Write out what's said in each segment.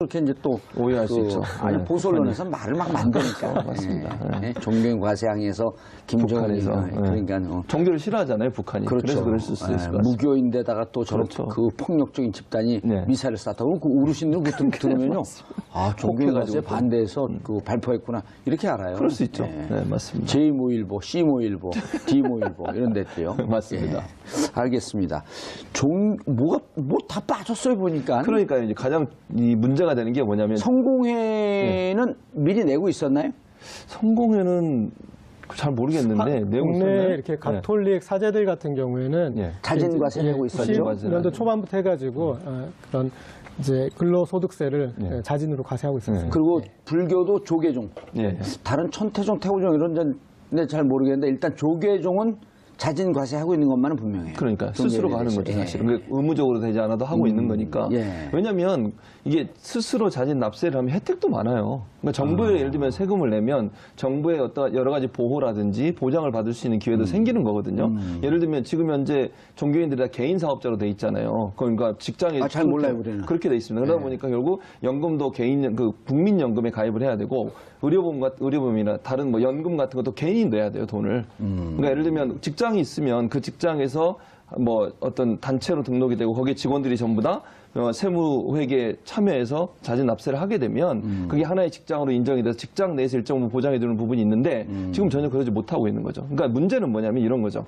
그렇게 이제 또 오해할 수 있죠. 아니 네, 보수 언론에서 말을 막 만드니까 맞습니다. 네. 종교인 과세항에서 김정은에서 북한에서, 그러니까 종교를 싫어하잖아요, 북한이. 그렇죠. 그래서 그럴 수 있을 것 같습니다. 무교인데다가 또 저런 그렇죠. 그 폭력적인 집단이 네. 미사일을 쐈다고 그 어르신들 들으면요, 아 종교인 과세 반대해서 그 발표했구나 이렇게 알아요. 그럴 수 있죠. 네. 네, 맞습니다. J-모일보, C-모일보, D-모일보 이런 데도요. 맞습니다. 예. 알겠습니다. 뭐 다 빠졌어요 보니까. 그러니까 이제 가장 이 문제가 되는 게 뭐냐면 성공회는 미리 내고 있었나요? 성공회는 잘 모르겠는데 내용 국내 있었나요? 이렇게 가톨릭 사제들 같은 경우에는 예. 자진과세 내고 있었죠. 90년도 초반부터 해가지고 그런 이제 근로소득세를 예. 자진으로 과세하고 있었어요. 그리고 불교도 조계종, 예. 다른 천태종, 태고종 이런 데는 잘 모르겠는데 일단 조계종은 자진 과세하고 있는 것만은 분명해요. 그러니까 스스로가 하는 거죠, 사실은. 그게 의무적으로 되지 않아도 하고 있는 거니까. 예. 왜냐하면 이게 스스로 자진 납세를 하면 혜택도 많아요. 그러니까 정부에 예를 들면 세금을 내면 정부의 어떤 여러 가지 보호라든지 보장을 받을 수 있는 기회도 생기는 거거든요. 예를 들면 지금 현재 종교인들이 다 개인 사업자로 돼 있잖아요. 그러니까 직장에 잘 몰라요, 우리는. 그렇게 돼 있습니다. 그러다 보니까 결국 연금도 개인 그 국민연금에 가입을 해야 되고 의료보험이나 다른 뭐 연금 같은 것도 개인이 내야 돼요, 돈을. 그러니까 예를 들면 직장이 있으면 그 직장에서 뭐 어떤 단체로 등록이 되고 거기에 직원들이 전부 다 세무회계에 참여해서 자진 납세를 하게 되면 그게 하나의 직장으로 인정이 돼서 직장 내에서 일정 부분 보장해 주는 부분이 있는데 지금 전혀 그러지 못하고 있는 거죠. 그러니까 문제는 뭐냐면 이런 거죠.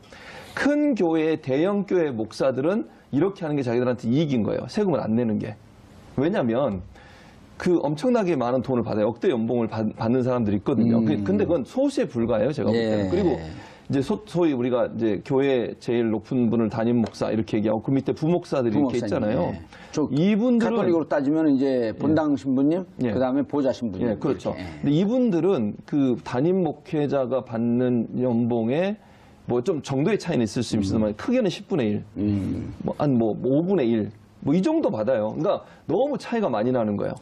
큰 교회, 대형 교회 목사들은 이렇게 하는 게 자기들한테 이익인 거예요. 세금을 안 내는 게. 왜냐하면 그 엄청나게 많은 돈을 받아요. 억대 연봉을 받는 사람들이 있거든요. 근데 그건 소수에 불과해요, 제가 볼 때는. 그리고 이제 소위 우리가 이제 교회 제일 높은 분을 담임 목사 이렇게 얘기하고 그 밑에 부목사들이 이렇게 있잖아요. 이분들은 가톨릭으로 따지면 이제 본당 신부님, 그 다음에 보좌 신부님. 예, 그렇죠. 근데 이분들은 그 담임 목회자가 받는 연봉에 뭐 좀 정도의 차이는 있을 수 있지만 크게는 10분의 1, 뭐 한 5분의 1. 뭐 이 정도 받아요. 그러니까 너무 차이가 많이 나는 거예요.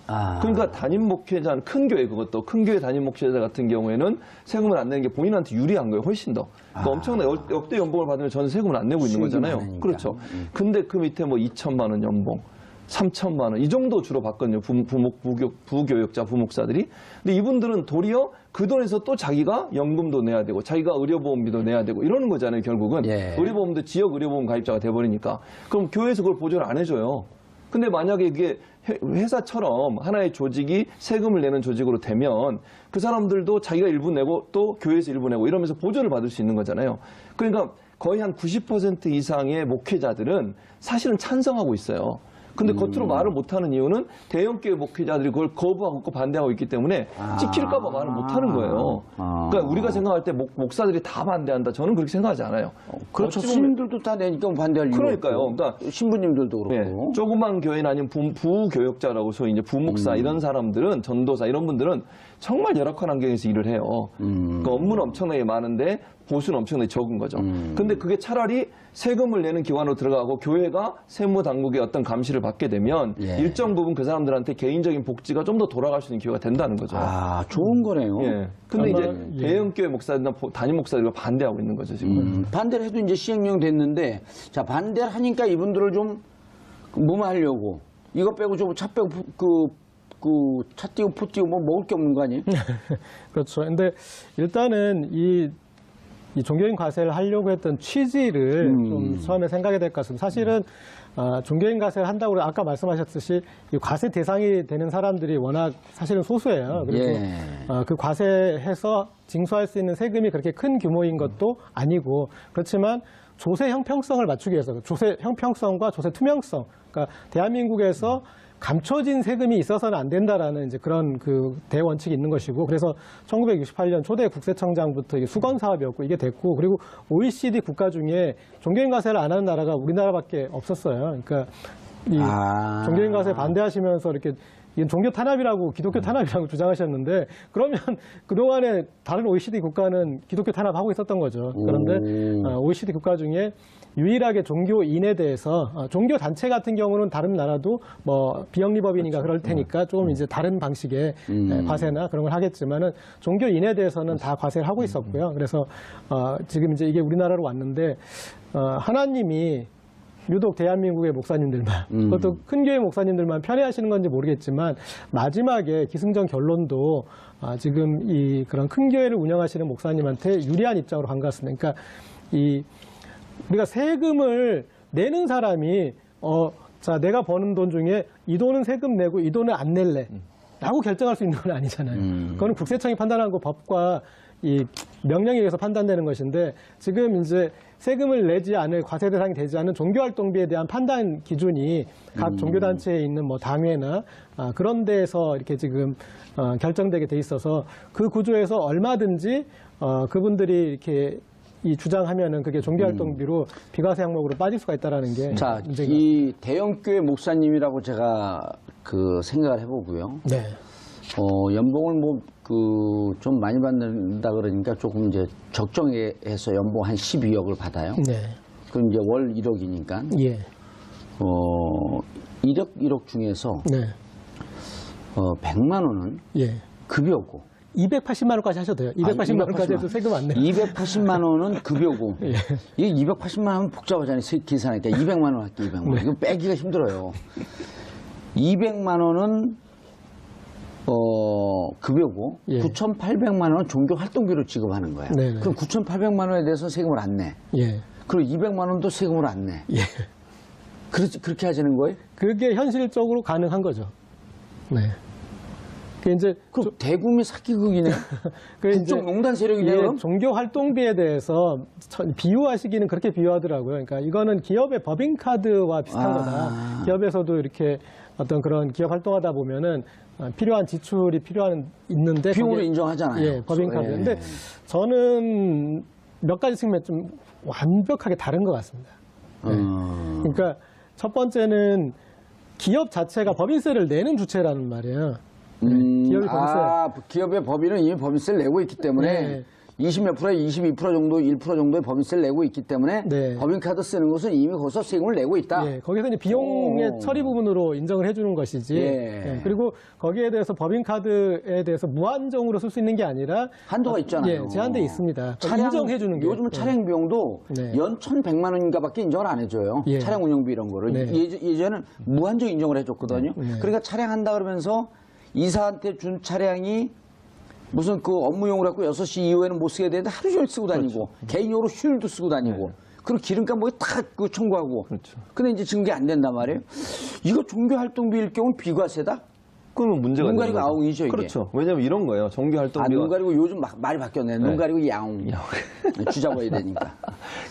그러니까 담임 목회자는 큰 교회 그것도 큰 교회 담임 목회자 같은 경우에는 세금을 안 내는 게 본인한테 유리한 거예요. 훨씬 더. 그러니까 엄청난 역대 연봉을 받으면 저는 세금을 안 내고 있는 거잖아요. 많으니까. 그렇죠. 근데 그 밑에 뭐 2천만 원 연봉, 3천만 원 이 정도 주로 받거든요. 부교육자, 부목사들이. 근데 이분들은 도리어 그 돈에서 또 자기가 연금도 내야 되고 자기가 의료보험비도 내야 되고 이러는 거잖아요. 결국은. 의료보험도 지역 의료보험 가입자가 돼버리니까. 그럼 교회에서 그걸 보조를 안 해줘요. 근데 만약에 이게 회사처럼 하나의 조직이 세금을 내는 조직으로 되면 그 사람들도 자기가 일부 내고 또 교회에서 일부 내고 이러면서 보조를 받을 수 있는 거잖아요. 그러니까 거의 한 90% 이상의 목회자들은 사실은 찬성하고 있어요. 근데 겉으로 말을 못하는 이유는 대형교회 목회자들이 그걸 거부하고 반대하고 있기 때문에 찍힐까 봐 말을 못하는 거예요. 그러니까 우리가 생각할 때 목사들이 다 반대한다. 저는 그렇게 생각하지 않아요. 그렇죠. 스님들도 다 내니까 반대할 이유가 그러니까요. 없고. 그러니까 신부님들도 그렇고. 네, 조그만 교회는 아니면 부교역자라고 소위 이제 부목사 이런 사람들은 전도사 이런 분들은 정말 열악한 환경에서 일을 해요. 그러니까 업무는 엄청나게 많은데 보수는 엄청나게 적은 거죠. 근데 그게 차라리 세금을 내는 기관으로 들어가고 교회가 세무당국의 어떤 감시를 받게 되면 일정 부분 그 사람들한테 개인적인 복지가 좀 더 돌아갈 수 있는 기회가 된다는 거죠. 좋은 거네요. 예. 근데 이제 대형교회 목사들이나 담임 목사들이 반대하고 있는 거죠, 지금. 반대를 해도 이제 시행령 됐는데, 자, 반대를 하니까 이분들을 좀 무마하려고. 이거 빼고 좀 차 빼고 차 띄고 포 띄고 뭐 먹을 게 없는 거 아니에요? 그렇죠. 근데 일단은 이 종교인 과세를 하려고 했던 취지를 좀 처음에 생각해야 될 것 같습니다. 사실은 종교인 과세를 한다고 아까 말씀하셨듯이 이 과세 대상이 되는 사람들이 워낙 사실은 소수예요. 그리고 그 과세해서 징수할 수 있는 세금이 그렇게 큰 규모인 것도 아니고 그렇지만 조세 형평성을 맞추기 위해서 조세 형평성과 조세 투명성, 그러니까 대한민국에서 감춰진 세금이 있어서는 안 된다라는 이제 그런 그 대원칙이 있는 것이고, 그래서 1968년 초대 국세청장부터 이게 수건 사업이었고 이게 됐고, 그리고 OECD 국가 중에 종교인 과세를 안 하는 나라가 우리나라밖에 없었어요. 그러니까 이 종교인 과세 반대하시면서 이렇게 이건 종교 탄압이라고 기독교 탄압이라고 주장하셨는데, 그러면 그동안에 다른 OECD 국가는 기독교 탄압하고 있었던 거죠. 그런데 OECD 국가 중에 유일하게 종교인에 대해서 종교 단체 같은 경우는 다른 나라도 뭐 비영리법인인가 그럴 테니까 조금 이제 다른 방식의 과세나 그런 걸 하겠지만은 종교인에 대해서는 다 과세를 하고 있었고요. 그래서 지금 이제 이게 우리나라로 왔는데 하나님이 유독 대한민국의 목사님들만, 그것도 큰 교회 목사님들만 편애하시는 건지 모르겠지만 마지막에 기승전 결론도 지금 이 그런 큰 교회를 운영하시는 목사님한테 유리한 입장으로 간 것 같습니다. 그러니까 우리가 세금을 내는 사람이 자, 내가 버는 돈 중에 이 돈은 세금 내고 이 돈은 안 낼래 라고 결정할 수 있는 건 아니잖아요. 그거는 국세청이 판단하는 거 법과 이 명령에 의해서 판단되는 것인데 지금 이제 세금을 내지 않을 과세 대상이 되지 않은 종교활동비에 대한 판단 기준이 각 종교단체에 있는 뭐 당회나 그런 데에서 이렇게 지금 결정되게 돼 있어서 그 구조에서 얼마든지 그분들이 이렇게 이 주장하면은 그게 종교활동비로 비과세 항목으로 빠질 수가 있다라는 게 자, 문제인 것 이 대형교회 목사님이라고 제가 그 생각을 해보고요. 네. 연봉을 좀 많이 받는다 그러니까 조금 이제 적정해서 연봉 한 12억을 받아요. 네. 그럼 이제 월 1억이니까. 예. 1억 중에서 네. 100만 원은 예. 급여고. 280만 원까지 하셔도 돼요. 280만 원까지 해도 세금 안 내요. 280만 원은 급여고. 예. 이게 280만 원은 복잡하잖아요. 계산하니까 200만 원 할게 200만 원. 네. 이거 빼기가 힘들어요. 200만 원은 급여고 예. 9,800만 원은 종교 활동비로 지급하는 거야. 네네. 그럼 9,800만 원에 대해서 세금을 안 내. 예. 그리고 200만 원도 세금을 안 내. 예. 그렇게 하자는 거예요? 그게 현실적으로 가능한 거죠. 네. 그 이제 그럼 대국민 사기극이네. 그 이제 국정농단 세력이네. 예, 그럼? 종교 활동비에 대해서 비유하시기는 그렇게 비유하더라고요. 그러니까 이거는 기업의 법인카드와 비슷한 거다. 기업에서도 이렇게 어떤 그런 기업 활동하다 보면은 필요한 지출이 있는데 비용으로 거기에- 인정하잖아요. 예, 법인카드. 예. 근데 저는 몇 가지 측면 좀 완벽하게 다른 것 같습니다. 그러니까 첫 번째는 기업 자체가 법인세를 내는 주체라는 말이에요. 기업이 법인세. 기업의 법인은 이미 법인세를 내고 있기 때문에 네. 20몇 프로, 22% 정도, 1% 정도의 법인세를 내고 있기 때문에 네. 법인카드 쓰는 것은 이미 거기서 세금을 내고 있다. 예, 거기서 이제 비용의 오. 처리 부분으로 인정을 해주는 것이지. 예. 예, 그리고 거기에 대해서 법인카드에 대해서 무한정으로 쓸 수 있는 게 아니라 한도가 있잖아요. 예, 제한돼 있습니다. 인정해주는 게 요즘은 차량 비용도 네. 연 1,100만 원인가밖에 인정을 안 해줘요. 예. 차량 운영비 이런 거를. 네. 예전에는 무한정 인정을 해줬거든요. 네. 그러니까 차량 한다 그러면서 이사한테 준 차량이 무슨 그 업무용으로 갖고 6시 이후에는 못 쓰게 되는데 하루 종일 쓰고 다니고 개인용으로 휴일도 쓰고 다니고 그리고 기름값 뭐 다 그 청구하고. 그렇죠. 근데 이제 지금 그게 안 된단 말이에요. 이거 종교 활동비일 경우 비과세다? 그러면 문제가 눈 있는 가리고 거죠. 아웅이죠, 이게. 그렇죠. 왜냐면 이런 거예요. 종교 활동비가 눈 가리고 요즘 말이 바뀌었네. 눈 네. 가리고 야옹. 주잡아야 되니까.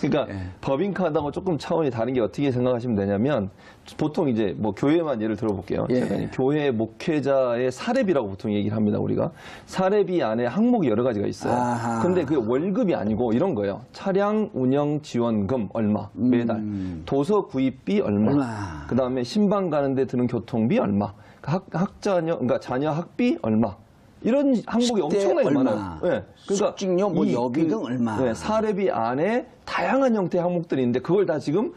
그러니까 법인카드하고 조금 차원이 다른 게 어떻게 생각하시면 되냐면 보통 이제 뭐 교회만 예를 들어볼게요. 예. 제가 교회 목회자의 사례비라고 보통 얘기를 합니다. 우리가 사례비 안에 항목이 여러 가지가 있어요. 아하. 근데 그게 월급이 아니고 이런 거예요. 차량 운영 지원금 얼마 매달, 도서 구입비 얼마, 그 다음에 신방 가는데 드는 교통비 얼마, 그러니까 자녀 학비 얼마. 이런 항목이 식대 엄청나게 얼마, 많아요. 네. 숙직료, 뭐 여비 등 얼마. 네, 사례비 안에 다양한 형태의 항목들이 있는데 그걸 다 지금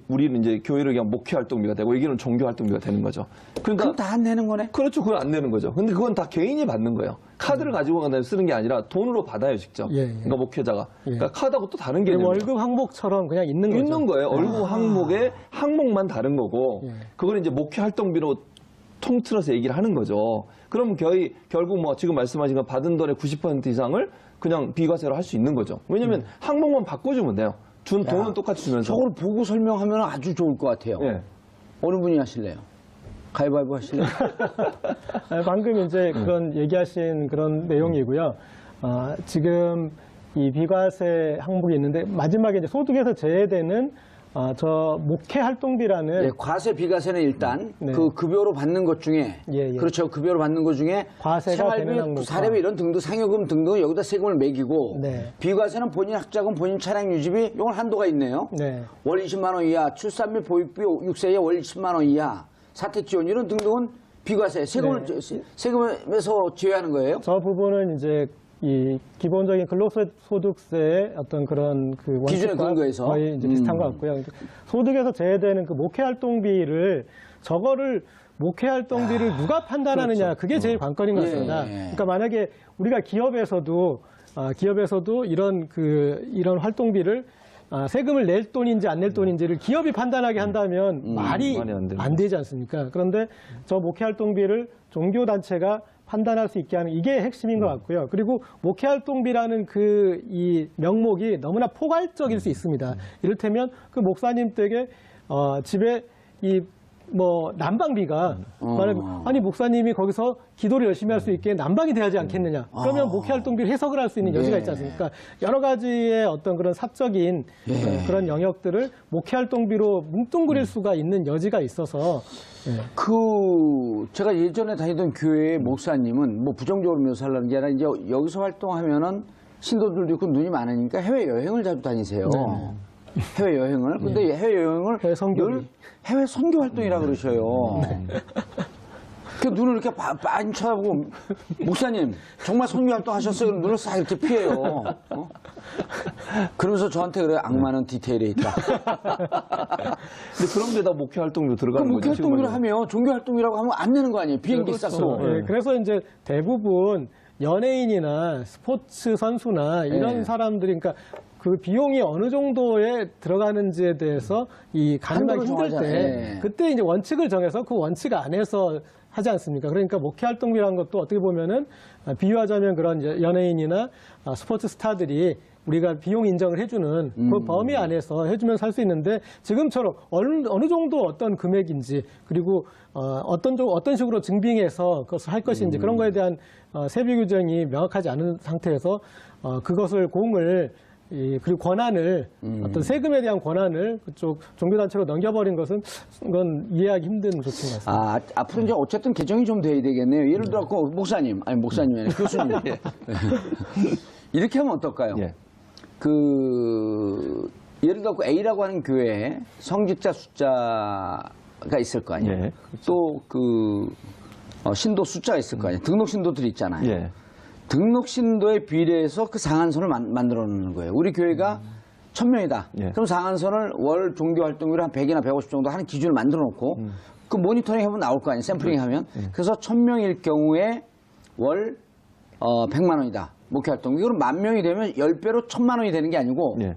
우리는 이제 교회를 그냥 목회 활동비가 되고 여기는 종교 활동비가 되는 거죠. 그러니까 그럼 다 안 내는 거네? 그렇죠. 그건 안 내는 거죠. 근데 그건 다 개인이 받는 거예요. 카드를 가지고 가다 쓰는 게 아니라 돈으로 받아요, 직접. 예, 예. 그러니까 목회자가. 예. 그러니까 카드하고 또 다른 개념이에요. 월급 항목처럼 그냥 있는 거죠. 있는 거예요. 월급 항목에 항목만 다른 거고 예. 그걸 이제 목회 활동비로 통틀어서 얘기를 하는 거죠. 그럼 결국 뭐 지금 말씀하신 거 받은 돈의 90% 이상을 그냥 비과세로 할 수 있는 거죠. 왜냐면 항목만 바꿔주면 돼요. 준 돈은 똑같이 주면서. 저걸 보고 설명하면 아주 좋을 것 같아요. 예. 어느 분이 하실래요? 가위바위보 하실래요? 방금 이제 그런 얘기하신 그런 내용이고요. 지금 이 비과세 항목이 있는데 마지막에 이제 소득에서 제외되는 저 목회 활동비라는 예, 과세 비과세는 일단 네. 그 급여로 받는 것 중에 예, 예. 그렇죠. 급여로 받는 것 중에 과세가 되는 생활비, 항목과. 사례비 이런 등등 상여금 등등 여기다 세금을 매기고 네. 비과세는 본인 학자금, 본인 차량 유지비 이건 한도가 있네요. 네. 월 20만 원 이하, 출산 및 보육비 6세에 월 20만 원 이하, 사택 지원 이런 등등은 비과세 세금을 네. 세금에서 제외하는 거예요. 저 부분은 이제 이 기본적인 근로소득세의 어떤 그런 그 기준에 원칙과 근거해서. 거의 이제 비슷한 것 같고요. 소득에서 제외되는 그 목회 활동비를 저거를 목회 활동비를 누가 판단하느냐 그게 제일 관건인 것 같습니다. 예. 그러니까 만약에 우리가 기업에서도 이런 활동비를 세금을 낼 돈인지 안 낼 돈인지를 기업이 판단하게 한다면 말이 말이 안 되는 안 되지 않습니까? 그런데 저 목회활동비를 종교단체가 판단할 수 있게 하는 이게 핵심인 것 같고요. 그리고 목회활동비라는 이 명목이 너무나 포괄적일 수 있습니다. 이를테면 그 목사님 댁에 집에 난방비가 말하면 아니 목사님이 거기서 기도를 열심히 할 수 있게 난방이 돼야지 않겠느냐. 그러면 목회활동비를 해석을 할 수 있는 여지가 있지 않습니까? 여러 가지의 어떤 그런 사적인 그런 영역들을 목회활동비로 뭉뚱그릴 수가 있는 여지가 있어서 제가 예전에 다니던 교회의 목사님은 뭐 부정적으로 묘사하려는 게 아니라 이제 여기서 활동하면은 신도들도 있고 눈이 많으니까 해외 여행을 자주 다니세요. 해외 여행을. 근데 해외 여행을 해외 선교비. 늘 해외 선교 활동이라 그러셔요. 그 눈을 이렇게 많이 쳐다보고 목사님 정말 선교 활동 하셨어요? 그럼 눈을 싹 이렇게 피해요. 그러면서 저한테 그래요. 악마는 디테일에 있다. 근데 그런 데다 목회 활동도 그 들어가는 목회 거죠. 활동이라 하면 종교 활동이라고 하면 안 내는 거 아니에요? 비행기 쌌어. 그래서 이제 대부분 연예인이나 스포츠 선수나 이런 사람들이 그러니까 그 비용이 어느 정도에 들어가는지에 대해서 이 가늠하기 한도를 힘들 때 정하잖아요. 그때 이제 원칙을 정해서 그 원칙 안에서 하지 않습니까? 그러니까 목회 활동비라는 것도 어떻게 보면은 비유하자면 그런 이제 연예인이나 스포츠 스타들이 우리가 비용 인정을 해주는 그 범위 안에서 해주면 살 수 있는데 지금처럼 어느 정도 어떤 금액인지 그리고 어떤 식으로 증빙해서 그것을 할 것인지 그런 거에 대한 세부 규정이 명확하지 않은 상태에서 그것을 그리고 권한을 어떤 세금에 대한 권한을 그쪽 종교단체로 넘겨버린 것은 이건 이해하기 힘든 조치인 것 같습니다. 앞으로 이제 어쨌든 개정이 좀 돼야 되겠네요. 예를 들어 목사님이 아니라 교수님 이렇게 하면 어떨까요? 예. 예를 들어 A라고 하는 교회에 성직자 숫자가 있을 거 아니에요. 예. 또 신도 숫자가 있을 거 아니에요. 등록 신도들이 있잖아요. 예. 등록 신도에 비례해서 그 상한선을 만들어 놓는 거예요. 우리 교회가 1000명이다. 예. 그럼 상한선을 월 종교 활동률 한 100이나 150 정도 하는 기준을 만들어 놓고 그 모니터링 하면 나올 거 아니에요. 샘플링 하면. 그래서 1000명일 경우에 월 100만 원이다. 목회 활동비. 그럼 10,000명이 되면 10배로 1000만 원이 되는 게 아니고 예.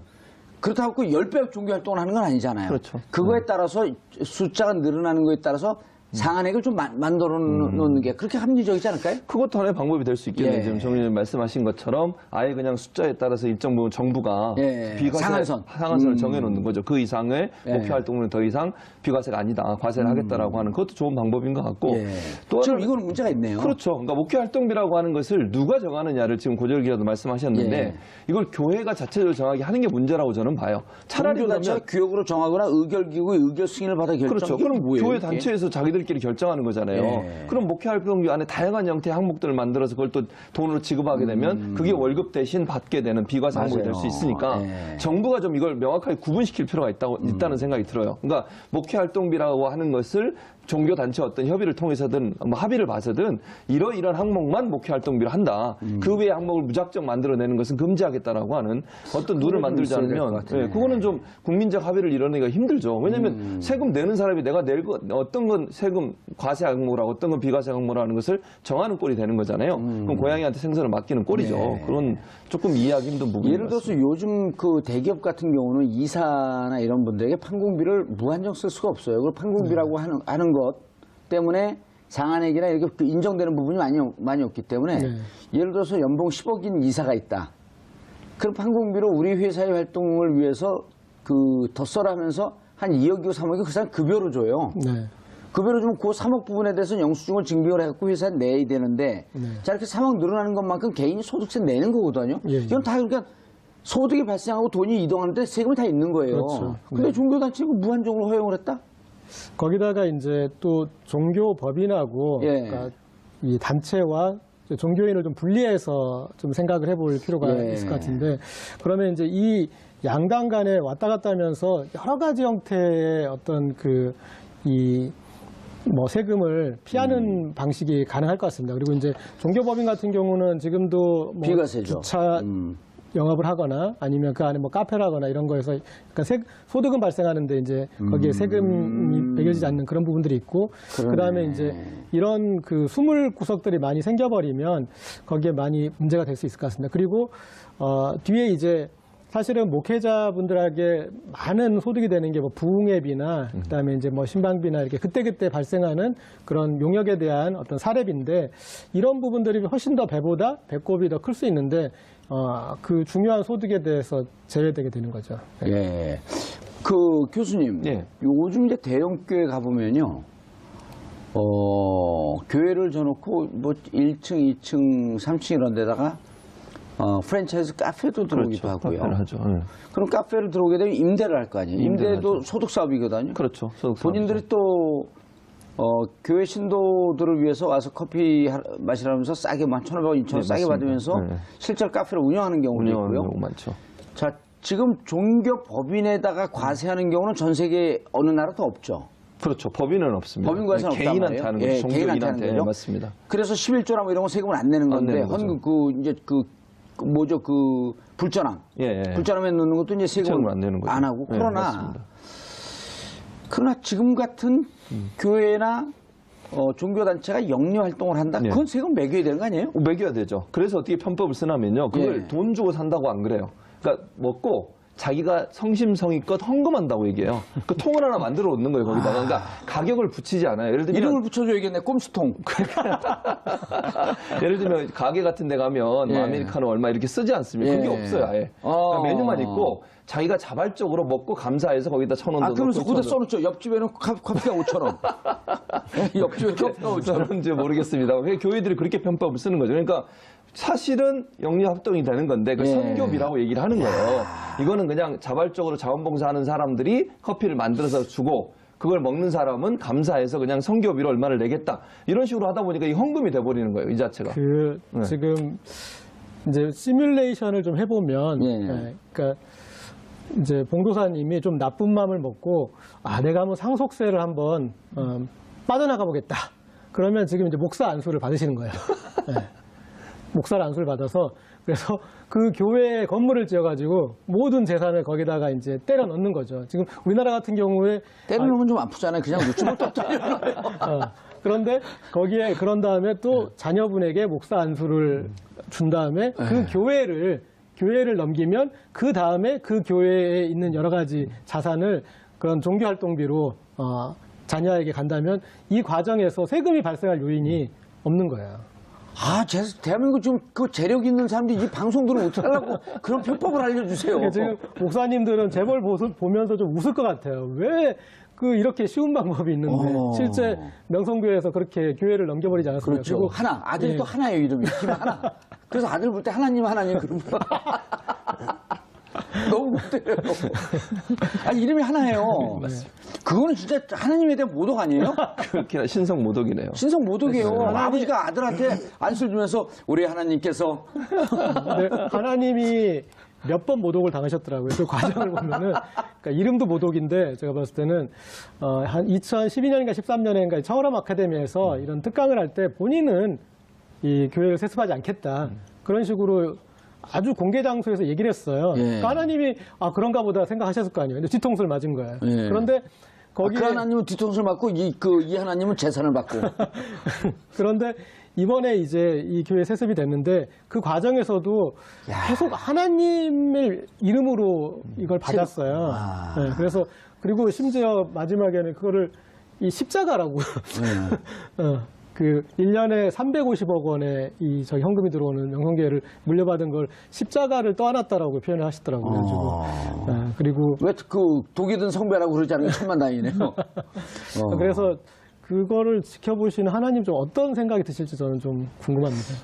그렇다고 10배 종교 활동을 하는 건 아니잖아요. 그렇죠. 그거에 따라서 숫자가 늘어나는 거에 따라서 상한액을 좀 만들어 놓는 게 그렇게 합리적이지 않을까요? 그것도 하나의 방법이 될 수 있겠네요. 예. 지금 정의님 말씀하신 것처럼 아예 그냥 숫자에 따라서 일정 부분 정부가 예. 비과세 상한선을 정해놓는 거죠. 그 이상의 예. 목표 활동은 더 이상 비과세가 아니다. 과세를 하겠다라고 하는 그것도 좋은 방법인 것 같고. 예. 또 지금 하나는- 이거는 문제가 있네요. 그렇죠. 그러니까 목회 활동비라고 하는 것을 누가 정하느냐를 지금 고절기라도 말씀하셨는데 예. 이걸 교회가 자체적으로 정하게 하는 게 문제라고 저는 봐요. 차라리 종교단체가 그러면 규역으로 정하거나 의결기구의 의결 승인을 받아 결정. 그렇죠. 이게 그럼 뭐예요, 교회 이게? 단체에서 자기들끼리 결정하는 거잖아요. 예. 그럼 목회 활동비 안에 다양한 형태의 항목들을 만들어서 그걸 또 돈으로 지급하게 되면 그게 월급 대신 받게 되는 비과세 항목이 될 수 맞아요. 있으니까 예. 정부가 좀 이걸 명확하게 구분시킬 필요가 있다는 생각이 들어요. 그러니까 목회 활동비라고 하는 것을 종교단체 어떤 협의를 통해서든 뭐 합의를 봐서든 이러이러한 항목만 목회 활동비로 한다. 그 외의 항목을 무작정 만들어내는 것은 금지하겠다라고 하는 어떤 룰을 만들지 있어야 될것 않으면 같으네. 그거는 좀 국민적 합의를 이뤄내기가 힘들죠. 왜냐하면 세금 내는 사람이 내가 낼 거 어떤 건 세금 과세 항목이라고 어떤 건 비과세 항목이라는 것을 정하는 꼴이 되는 거잖아요. 그럼 고양이한테 생선을 맡기는 꼴이죠. 네. 그런 조금 이해하기 힘든 부분이 예를 들어서 요즘 그 대기업 같은 경우는 이사나 이런 분들에게 판공비를 무한정 쓸 수가 없어요. 그 판공비라고 하는 것 때문에 상한액이나 이렇게 인정되는 부분이 많이 없기 때문에 예를 들어서 연봉 10억인 이사가 있다. 그럼 판공비로 우리 회사의 활동을 위해서 더 써라 하면서 한 2억이고 3억이 그 사람 급여로 줘요. 네. 급여로 주면 그 3억 부분에 대해서 영수증을 증빙을 해갖고 회사에 내야 되는데 자 이렇게 3억 늘어나는 것만큼 개인이 소득세 내는 거거든요. 예, 예. 이건 다 그러니까 소득이 발생하고 돈이 이동하는데 세금이 다 있는 거예요. 그렇죠. 근데 종교단체가 무한정으로 허용을 했다? 거기다가 이제 또 종교법인하고 예. 그러니까 이 단체와 종교인을 좀 분리해서 좀 생각을 해볼 필요가 예. 있을 것 같은데 그러면 이제 이 양당 간에 왔다 갔다 하면서 여러 가지 형태의 어떤 세금을 피하는 방식이 가능할 것 같습니다. 그리고 이제 종교법인 같은 경우는 지금도 뭐 비과세죠. 주차 영업을 하거나 아니면 그 안에 뭐 카페라거나 이런 거에서 그러니까 소득은 발생하는데 이제 거기에 세금이 매겨지지 않는 그런 부분들이 있고 그다음에 이제 이런 수물 구석들이 많이 생겨버리면 거기에 많이 문제가 될 수 있을 것 같습니다. 그리고 뒤에 이제 사실은 목회자분들에게 많은 소득이 되는 게 뭐 부흥회비나 그다음에 이제 뭐 신방비나 이렇게 그때그때 발생하는 그런 용역에 대한 어떤 사례비인데 이런 부분들이 훨씬 더 배꼽이 더 클 수 있는데 그 중요한 소득에 대해서 제외되게 되는 거죠. 예. 그 교수님, 예. 요즘 이제 대형 교회 가보면요, 교회를 져놓고 뭐 1층, 2층, 3층 이런 데다가 프랜차이즈 카페도 들어오기도 하고요. 카페를 하죠. 예. 그럼 카페를 들어오게 되면 임대를 할 거 아니에요. 임대를 임대도 하죠. 소득 사업이거든요. 그렇죠. 소득 본인들이 또 교회 신도들을 위해서 와서 커피 마시라면서 싸게 1,500원, 2,000원 네, 싸게 맞습니다. 받으면서 네. 실제로 카페를 운영하는 경우도 운영하는 있고요. 경우 많죠. 자, 지금 종교 법인에다가 과세하는 경우는 전 세계 어느 나라도 없죠. 그렇죠. 법인은 없습니다. 법인 과세는 없단 개인한테 말이에요. 하는 거죠. 예, 개인한테 하는 종교인한테. 거죠. 맞습니다. 그래서 11조나 뭐 이런 거 세금을 안 내는 건데 내는 거죠. 뭐죠 불전함. 예, 예. 불전함에 넣는 것도 이제 세금을 안 내는 거죠. 안 하고 예, 그러나 맞습니다. 지금 같은 교회나 종교단체가 영리 활동을 한다. 예. 그건 세금 매겨야 되는 거 아니에요? 매겨야 되죠. 그래서 어떻게 편법을 쓰냐면요. 그걸 예. 돈 주고 산다고 안 그래요. 그러니까 먹고 자기가 성심성의껏 헌금한다고 얘기해요. 그 통을 하나 만들어 놓는 거예요, 거기다가. 그러니까 가격을 붙이지 않아요. 예를 들면 이름을 붙여줘야겠네. 꼼수통. 예를 들면 가게 같은 데 가면 뭐 예. 아메리카노 얼마 이렇게 쓰지 않습니까? 그게 예. 없어요, 아예. 그러니까 메뉴만 있고 자기가 자발적으로 먹고 감사해서 거기다 1,000원도 그러면서 넣고 거기다 써놓죠. 옆집에는 커피가 5,000원. 옆집에 커피가 5,000원. 저는지 모르겠습니다. 왜 교회들이 그렇게 편법을 쓰는 거죠? 그러니까 사실은 영리합동이 되는 건데 그 예. 선교비라고 얘기를 하는 거예요. 이거는 그냥 자발적으로 자원봉사하는 사람들이 커피를 만들어서 주고 그걸 먹는 사람은 감사해서 그냥 선교비로 얼마를 내겠다. 이런 식으로 하다 보니까 이 헌금이 돼버리는 거예요, 이 자체가. 지금 이제 시뮬레이션을 좀 해보면, 예. 그러니까 이제 봉도사님이 좀 나쁜 마음을 먹고 내가 한번 상속세를 한번 빠져나가 보겠다. 그러면 지금 이제 목사 안수를 받으시는 거예요. 예. 목사 안수를 받아서 그래서 그 교회 건물을 지어가지고 모든 재산을 거기다가 이제 때려 넣는 거죠. 지금 우리나라 같은 경우에 때리면 좀 아프잖아요. 그냥 놓지 못했잖아요. 그런데 거기에 그런 다음에 또 자녀분에게 목사 안수를 준 다음에 그 교회를 넘기면 그 다음에 그 교회에 있는 여러 가지 자산을 그런 종교 활동비로 자녀에게 간다면 이 과정에서 세금이 발생할 요인이 없는 거예요. 대한민국 좀 그 재력 있는 사람들이 이 방송 들으면 어떡하려고 그런 편법을 알려주세요. 그러니까 지금 목사님들은 재벌 보면서 좀 웃을 것 같아요. 왜 이렇게 쉬운 방법이 있는데 실제 명성교회에서 그렇게 교회를 넘겨버리지 않았습니까? 그렇죠. 그리고 하나. 아들이 또 하나예요, 이름이. 팀 하나. 그래서 아들 볼 때 하나님 그러면. 너무 못 때려요. 이름이 하나예요. 그거는 진짜 하나님에 대한 모독 아니에요? 그렇게 신성 모독이네요. 신성 모독이에요. 아버지가 아들한테 안수를 주면서 우리 하나님께서 네, 하나님이 몇 번 모독을 당하셨더라고요. 그 과정을 보면은 그러니까 이름도 모독인데 제가 봤을 때는 한 2012년인가 13년인가 청월함 아카데미에서 이런 특강을 할 때 본인은 이 교회를 세습하지 않겠다 그런 식으로 아주 공개 장소에서 얘기를 했어요. 예. 그러니까 하나님이 그런가 보다 생각하셨을 거 아니에요. 근데 뒤통수를 맞은 거예요. 예. 그런데 거기에 그 하나님은 뒤통수를 맞고 이 하나님은 재산을 받고. 그런데 이번에 이제 이 교회 세습이 됐는데 그 과정에서도 계속 하나님의 이름으로 이걸 받았어요. 네, 그리고 심지어 마지막에는 그거를 이 십자가라고 그 1년에 350억 원의 저 현금이 들어오는 명성교회를 물려받은 걸 십자가를 떠안았다라고 표현을 하시더라고요. 그리고 왜 독이 든 성배라고 그러지 않은 게 천만다행이네요. 그래서 그거를 지켜보시는 하나님 좀 어떤 생각이 드실지 저는 좀 궁금합니다.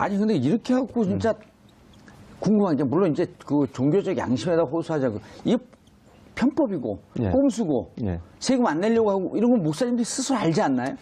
근데 이렇게 하고 진짜 궁금한 게 물론 이제 그 종교적 양심에다 호소하자고 이게 편법이고 예. 꼼수고 예. 세금 안 내려고 하고 이런 건 목사님들이 스스로 알지 않나요?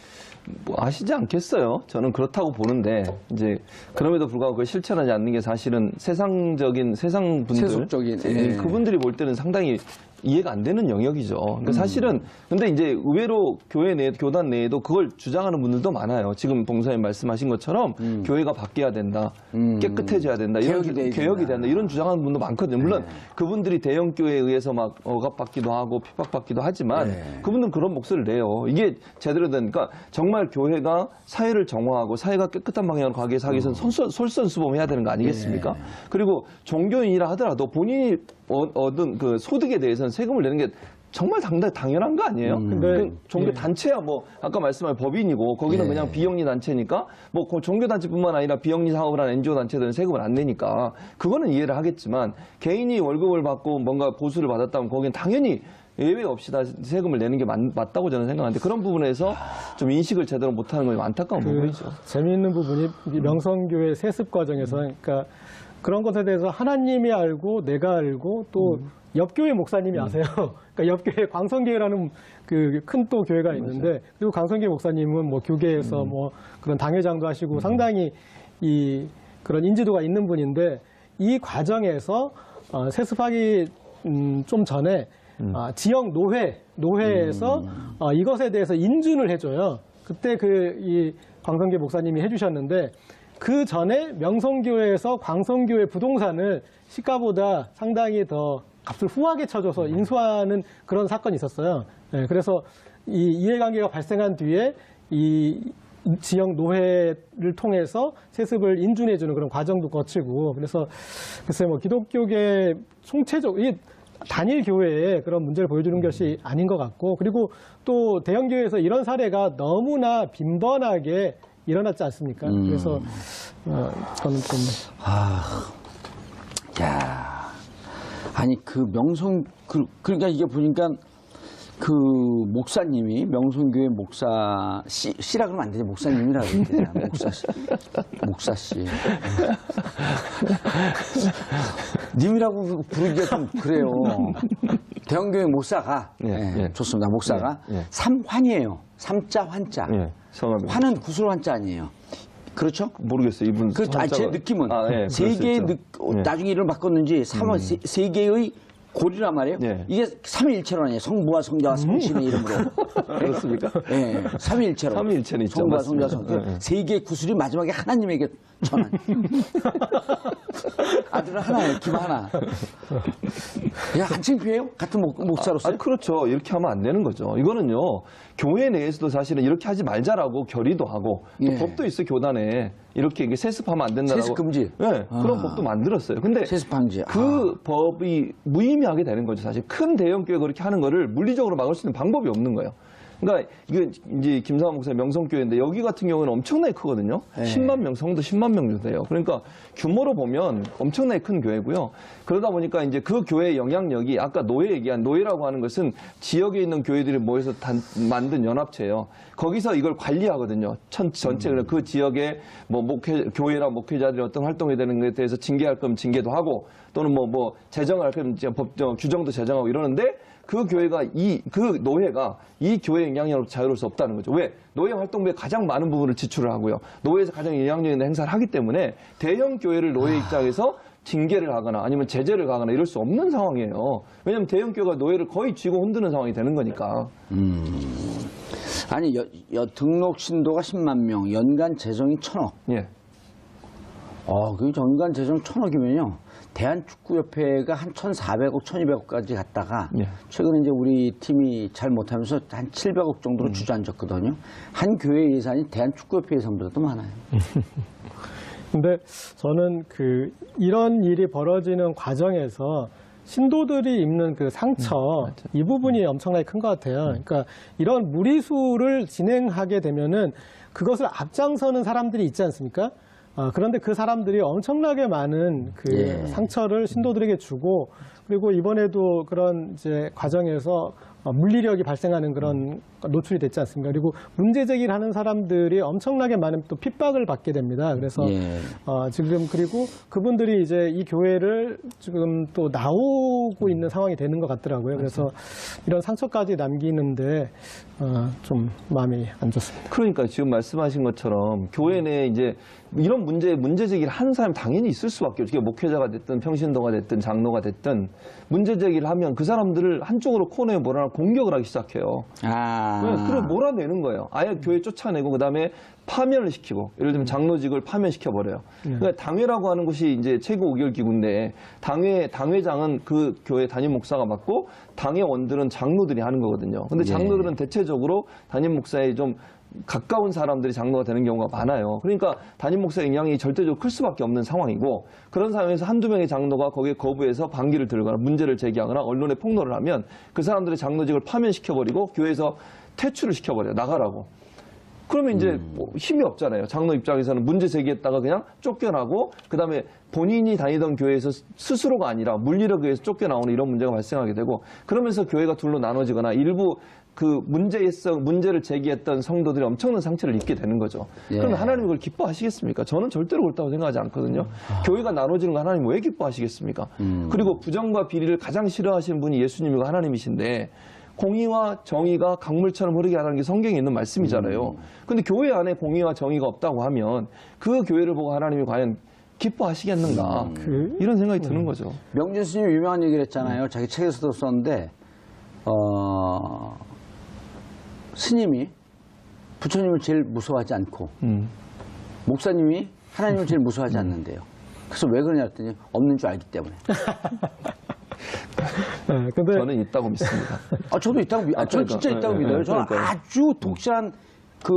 뭐 아시지 않겠어요? 저는 그렇다고 보는데 이제 그럼에도 불구하고 그걸 실천하지 않는 게 사실은 세상 분들, 세속적인, 예. 그분들이 볼 때는 상당히 이해가 안 되는 영역이죠. 그러니까 사실은 근데 이제 의외로 교회 내 교단 내에도 그걸 주장하는 분들도 많아요. 지금 봉사님 말씀하신 것처럼 교회가 바뀌어야 된다, 깨끗해져야 된다, 이런 개혁이 된다 이런 주장하는 분도 많거든요. 물론 그분들이 대형 교회에 의해서 막 억압받기도 하고 핍박받기도 하지만 그분들은 그런 목소리를 내요. 이게 제대로 된 그러니까 정말 교회가 사회를 정화하고 사회가 깨끗한 방향으로 가기 위해서 솔선수범해야 되는 거 아니겠습니까? 그리고 종교인이라 하더라도 본인이 얻은 그 소득에 대해서는 세금을 내는 게 정말 당연한 거 아니에요? 근데 종교 단체야 뭐 아까 말씀한 법인이고 거기는 그냥 비영리 단체니까 뭐 종교 단체뿐만 아니라 비영리 사업을 하는 NGO 단체들은 세금을 안 내니까 그거는 이해를 하겠지만 개인이 월급을 받고 뭔가 보수를 받았다면 거기는 당연히 예외 없이 다 세금을 내는 게 맞다고 저는 생각하는데 그런 부분에서 좀 인식을 제대로 못하는 건 안타까운 부분이죠. 재미있는 부분이 이 명성교회 세습 과정에서 그러니까 그런 것에 대해서 하나님이 알고 내가 알고 또 옆교회 목사님이 아세요. 그러니까 옆교회 광성교회라는 그 큰 또 교회가 있는데 그리고 광성교회 목사님은 뭐 교계에서 뭐 그런 당회장도 하시고 상당히 이 그런 인지도가 있는 분인데 이 과정에서 세습하기 좀 전에 지역 노회에서 이것에 대해서 인준을 해줘요. 그때 이 광성교회 목사님이 해주셨는데 그 전에 명성교회에서 광성교회 부동산을 시가보다 상당히 더 값을 후하게 쳐줘서 인수하는 그런 사건이 있었어요. 네, 그래서 이 이해관계가 발생한 뒤에 이 지역 노회를 통해서 세습을 인준해주는 그런 과정도 거치고 그래서 글쎄 뭐 기독교계 총체적 단일 교회에 그런 문제를 보여주는 것이 아닌 것 같고 그리고 또 대형 교회에서 이런 사례가 너무나 빈번하게 일어났지 않습니까? 그래서 저는 좀 아니 그 그러니까 이게 보니까 그 목사님이 명성교회 목사 씨라 그러면 안 되지 목사님이라 그러는데 목사 씨 님이라고 부르기가 좀 그래요. 대형교회 목사가 좋습니다. 목사가 삼환이에요. 삼자 환자. 환은 구슬 환자 아니에요. 그렇죠? 모르겠어요. 이분 제 느낌은 세 개의 나중에 이름을 바꿨는지 세 개의 골이란 말이에요. 이게 삼위일체론 아니에요. 성부와 성자와 성신의 이름으로. 그렇습니까? 네, 삼위일체론. 삼위일체는 있죠. 성부와 성자와 성신. 세 개의 구슬이 마지막에 하나님에게 전한. 아들은 하나예요. 김 하나. 야, 안 창피해요? 같은 목사로서? 아니, 그렇죠. 이렇게 하면 안 되는 거죠. 이거는요, 교회 내에서도 사실은 이렇게 하지 말자라고 결의도 하고, 또 법도 있어, 교단에. 이렇게 세습하면 안 된다고. 세습 금지? 네, 그런 법도 만들었어요. 근데 세습 방지. 그 법이 무의미하게 되는 거죠, 사실. 큰 대형 교회가 그렇게 하는 거를 물리적으로 막을 수 있는 방법이 없는 거예요. 그러니까 이게 이제 김상환 목사의 명성교회인데 여기 같은 경우는 엄청나게 크거든요. 10만 명, 성도 10만 명 정도 돼요. 그러니까 규모로 보면 엄청나게 큰 교회고요. 그러다 보니까 이제 그 교회의 영향력이 아까 노예 얘기한 노예라고 하는 것은 지역에 있는 교회들이 모여서 만든 연합체예요. 거기서 이걸 관리하거든요. 전체 그 지역의 뭐 교회나 목회자들이 어떤 활동이 되는 것에 대해서 징계할 거면 징계도 하고 또는 뭐 제정할 거면 법정 규정도 제정하고 이러는데 그 교회가 그 노예가 이 교회의 영향력으로 자유로울 수 없다는 거죠. 왜? 노예 활동비에 가장 많은 부분을 지출을 하고요. 노예에서 가장 영향력 있는 행사를 하기 때문에 대형 교회를 노예 입장에서 징계를 하거나 아니면 제재를 가거나 이럴 수 없는 상황이에요. 왜냐하면 대형 교회가 노예를 거의 쥐고 흔드는 상황이 되는 거니까. 아니 등록 신도가 10만 명, 연간 재정이 1,000억. 예. 그 연간 재정 1,000억이면요. 대한축구협회가 한 1,400억, 1,200억까지 갔다가 최근에 이제 우리 팀이 잘 못하면서 한 700억 정도로 주저앉았거든요. 한 교회 예산이 대한축구협회 예산보다도 많아요. 근데 저는 이런 일이 벌어지는 과정에서 신도들이 입는 그 상처 이 부분이 엄청나게 큰 것 같아요. 그러니까 이런 무리수를 진행하게 되면은 그것을 앞장서는 사람들이 있지 않습니까? 그런데 그 사람들이 엄청나게 많은 상처를 신도들에게 주고 그리고 이번에도 그런 이제 과정에서 물리력이 발생하는 그런 노출이 됐지 않습니까? 그리고 문제 제기를 하는 사람들이 엄청나게 많은 또 핍박을 받게 됩니다. 그래서 예. 지금 그리고 그분들이 이제 이 교회를 지금 또 나오고 있는 상황이 되는 것 같더라고요. 그래서 이런 상처까지 남기는데 좀 마음이 안 좋습니다. 그러니까 지금 말씀하신 것처럼 교회 내에 이제 이런 문제 제기를 하는 사람이 당연히 있을 수밖에 없죠. 목회자가 됐든 평신도가 됐든 장로가 됐든 문제 제기를 하면 그 사람들을 한쪽으로 코너에 몰아넣고 공격을 하기 시작해요. 그래 몰아내는 거예요. 아예 교회 쫓아내고 그다음에 파면을 시키고 예를 들면 장로직을 파면시켜 버려요. 그러니까 당회라고 하는 것이 이제 최고 의결 기구인데 당회장은 그 교회 담임 목사가 맡고 당회원들은 장로들이 하는 거거든요. 근데 장로들은 대체적으로 담임 목사에 좀 가까운 사람들이 장로가 되는 경우가 많아요. 그러니까 담임 목사의 영향이 절대적으로 클 수밖에 없는 상황이고 그런 상황에서 한두 명의 장로가 거기에 거부해서 반기를 들거나 문제를 제기하거나 언론에 폭로를 하면 그 사람들의 장로직을 파면시켜버리고 교회에서 퇴출을 시켜버려요. 나가라고. 그러면 이제 뭐 힘이 없잖아요. 장로 입장에서는 문제 제기했다가 그냥 쫓겨나고 그다음에 본인이 다니던 교회에서 스스로가 아니라 물리력에 의해서 쫓겨나오는 이런 문제가 발생하게 되고 그러면서 교회가 둘로 나눠지거나 일부 그 문제를 제기했던 성도들이 엄청난 상처를 입게 되는 거죠. 그러면 하나님 그걸 기뻐하시겠습니까? 저는 절대로 옳다고 생각하지 않거든요. 교회가 나눠지는 거 하나님 왜 기뻐하시겠습니까? 그리고 부정과 비리를 가장 싫어하시는 분이 예수님이고 하나님이신데 공의와 정의가 강물처럼 흐르게 하라는 게 성경에 있는 말씀이잖아요. 근데 교회 안에 공의와 정의가 없다고 하면 그 교회를 보고 하나님이 과연 기뻐하시겠는가 이런 생각이 드는 거죠. 명준 스님 유명한 얘기를 했잖아요. 자기 책에서도 썼는데 스님이 부처님을 제일 무서워하지 않고 목사님이 하나님을 제일 무서워하지 않는데요. 그래서 왜 그러냐 했더니 없는 줄 알기 때문에. 네, 근데 저는 있다고 믿습니다. 저도 있다고 저는 진짜 있다고 믿어요. 저는 그러니까요. 아주 독실한 그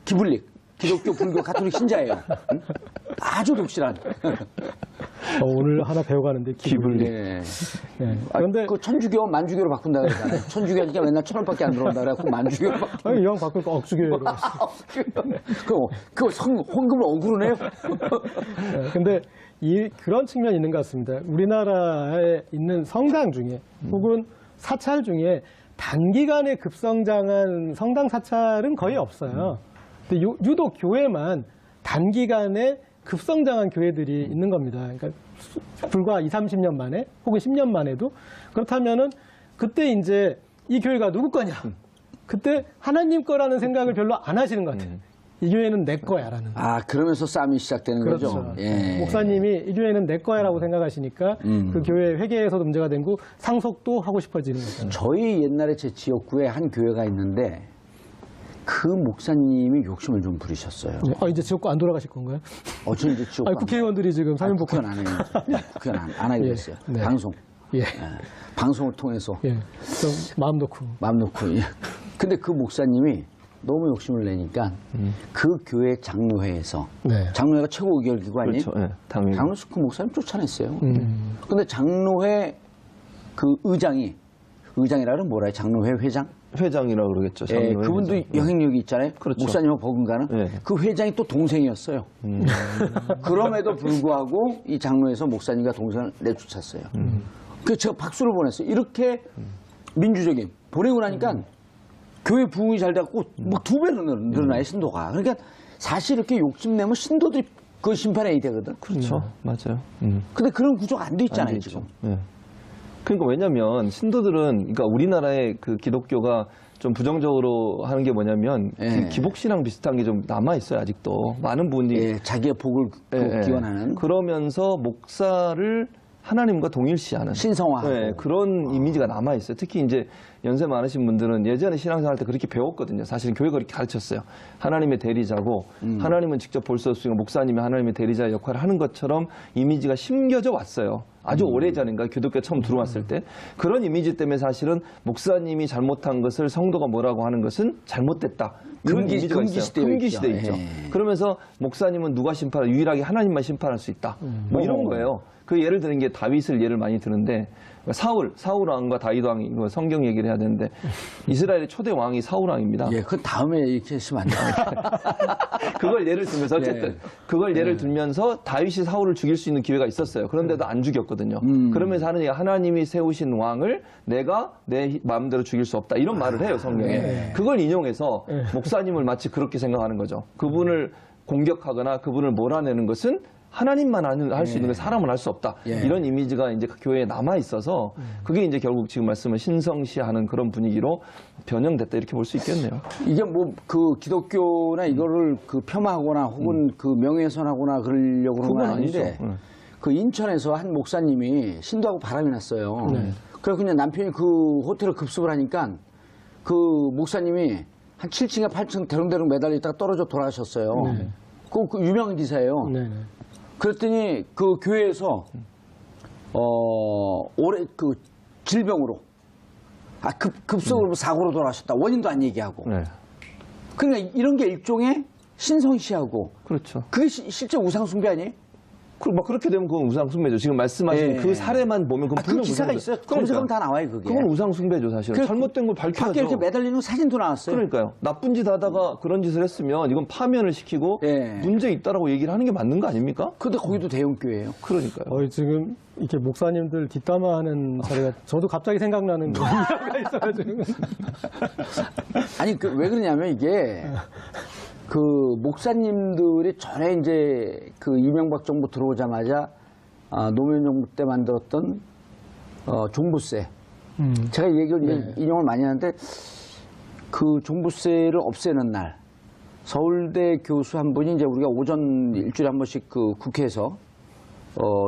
기블릭 기독교 불교 가톨릭 신자예요. 응? 아주 독실한. 오늘 하나 배워가는데 기블릭. 네. 네. 그런데 그 천주교 만주교로 바꾼다 그러잖아요. 천주교 하니까 맨날 1,000원밖에 안 들어온다 그래갖고 만주교로 바꾼다. 이왕 바꿀 거 억주교회로. 그 헌금을 억울하네요. 네, 근데 그런 측면이 있는 것 같습니다. 우리나라에 있는 성당 중에 혹은 사찰 중에 단기간에 급성장한 성당 사찰은 거의 없어요. 근데 유독 교회만 단기간에 급성장한 교회들이 있는 겁니다. 그러니까 불과 20, 30년 만에 혹은 10년 만에도 그렇다면은 그때 이제 이 교회가 누구 거냐? 그때 하나님 거라는 생각을 별로 안 하시는 것 같아요. 이 교회는 내 거야라는. 그러면서 싸움이 시작되는 그렇죠. 거죠. 예. 목사님이 이 교회는 내 거야라고 생각하시니까 그 교회 회계에서도 문제가 되고 상속도 하고 싶어지는 거죠. 저희 옛날에 제 지역구에 한 교회가 있는데 그 목사님이 욕심을 좀 부리셨어요. 이제 지역구 안 돌아가실 건가요? 저는 이제 지역구 국회의원들이 지금 사면복권 국회의원 안 해요. 국회의원 안 하게 됐어요. 네. 방송. 예. 방송을 통해서 좀 마음 놓고. 마음 놓고. 근데 그 목사님이 너무 욕심을 내니까 그 교회 장로회에서 장로회가 최고 의결기구 아니에요? 그렇죠. 당연히. 장로회에서 그 목사님 쫓아냈어요. 근데 장로회 그 의장이라는 뭐라 해요? 장로회 회장? 회장이라고 그러겠죠. 그분도 회장. 영향력이 있잖아요. 그렇죠. 목사님하고 버금가는. 그 회장이 또 동생이었어요. 그럼에도 불구하고 이 장로에서 목사님과 동생을 내쫓았어요. 그래서 제가 박수를 보냈어요. 이렇게 민주적인 보내고 나니까 교회 부흥이 잘 돼갖고 뭐 2배로 늘어나요, 신도가. 그러니까 사실 이렇게 욕심내면 신도들이 그 심판이 되거든. 그렇죠. 맞아요. 근데 그런 구조가 안 돼 있잖아요, 안 돼 지금. 있죠. 그러니까 왜냐면 신도들은 그러니까 우리나라의 그 기독교가 좀 부정적으로 하는 게 뭐냐면 그 기복신앙 비슷한 게 좀 남아 있어요 아직도 많은 분들이 자기의 복을 기원하는 그러면서 목사를 하나님과 동일시하는 신성화하고 그런 이미지가 남아 있어요. 특히 이제 연세 많으신 분들은 예전에 신앙생활 때 그렇게 배웠거든요. 사실 교회가 그렇게 가르쳤어요. 하나님의 대리자고 하나님은 직접 볼 수 없으니까 목사님이 하나님의 대리자 역할을 하는 것처럼 이미지가 심겨져 왔어요. 아주 오래전인가 기독교 처음 들어왔을 때 그런 이미지 때문에 사실은 목사님이 잘못한 것을 성도가 뭐라고 하는 것은 잘못됐다. 이런 이미지가 있어요. 금기시대 있죠. 그러면서 목사님은 누가 유일하게 하나님만 심판할 수 있다. 뭐 이런 거예요. 그 예를 드는 게 다윗을 예를 많이 드는데 사울 왕과 다윗 왕이 성경 얘기를 해야 되는데 이스라엘의 초대 왕이 사울 왕입니다. 예, 그건 다음에 이렇게 했으면 안 돼요. 그걸 예를 들면서 어쨌든 그걸 예를 들면서 다윗이 사울을 죽일 수 있는 기회가 있었어요. 그런데도 안 죽였거든요. 그러면서 하는 얘기가 하나님이 세우신 왕을 내가 내 마음대로 죽일 수 없다 이런 말을 해요 성경에. 그걸 인용해서 목사님을 마치 그렇게 생각하는 거죠. 그분을 공격하거나 그분을 몰아내는 것은 하나님만 할 수 있는 건 사람은 할 수 없다. 이런 이미지가 이제 교회에 남아 있어서 그게 이제 결국 지금 말씀을 신성시하는 그런 분위기로 변형됐다 이렇게 볼 수 있겠네요. 이게 뭐 그 기독교나 이거를 그 폄하하거나 혹은 그 명예훼손하거나 그러려고 그런 건 그건 아닌데 아니죠. 그 인천에서 한 목사님이 신도하고 바람이 났어요. 그래서 그냥 남편이 그 호텔에 급습을 하니까 그 목사님이 한 7층에 8층 대롱대롱 매달리다가 떨어져 돌아가셨어요. 그 유명한 기사예요. 네네. 그랬더니 그 교회에서 올해 그 질병으로 급속으로 사고로 돌아가셨다. 원인도 안 얘기하고. 네. 그러니까 이런 게 일종의 신성시하고 그렇죠. 그게 실제 우상숭배 아니에요? 그렇게 되면 그건 우상숭배죠. 지금 말씀하신 그 사례만 보면 그건 그 분명 기사가 우상숭배. 있어요. 검색하면 다 나와요, 그게. 그건 우상숭배죠, 사실은. 그래서 잘못된 걸 밖에 밝혀야죠. 이렇게 매달리는 사진도 나왔어요. 그러니까요. 나쁜 짓 하다가 그런 짓을 했으면 이건 파면을 시키고 문제 있다라고 얘기를 하는 게 맞는 거 아닙니까? 근데 거기도 대형교회예요. 그러니까요. 지금 이렇게 목사님들 뒷담화하는 자리가 저도 갑자기 생각나는 그런 이야기가 있어가지고. 아니, 왜 그러냐면 이게 그 목사님들이 전에 이제 그 이명박 정부 들어오자마자 노무현 정부 때 만들었던 종부세. 제가 이 얘기를 인용을 많이 하는데 그 종부세를 없애는 날 서울대 교수 한 분이 이제 우리가 오전 일주일에 한 번씩 그 국회에서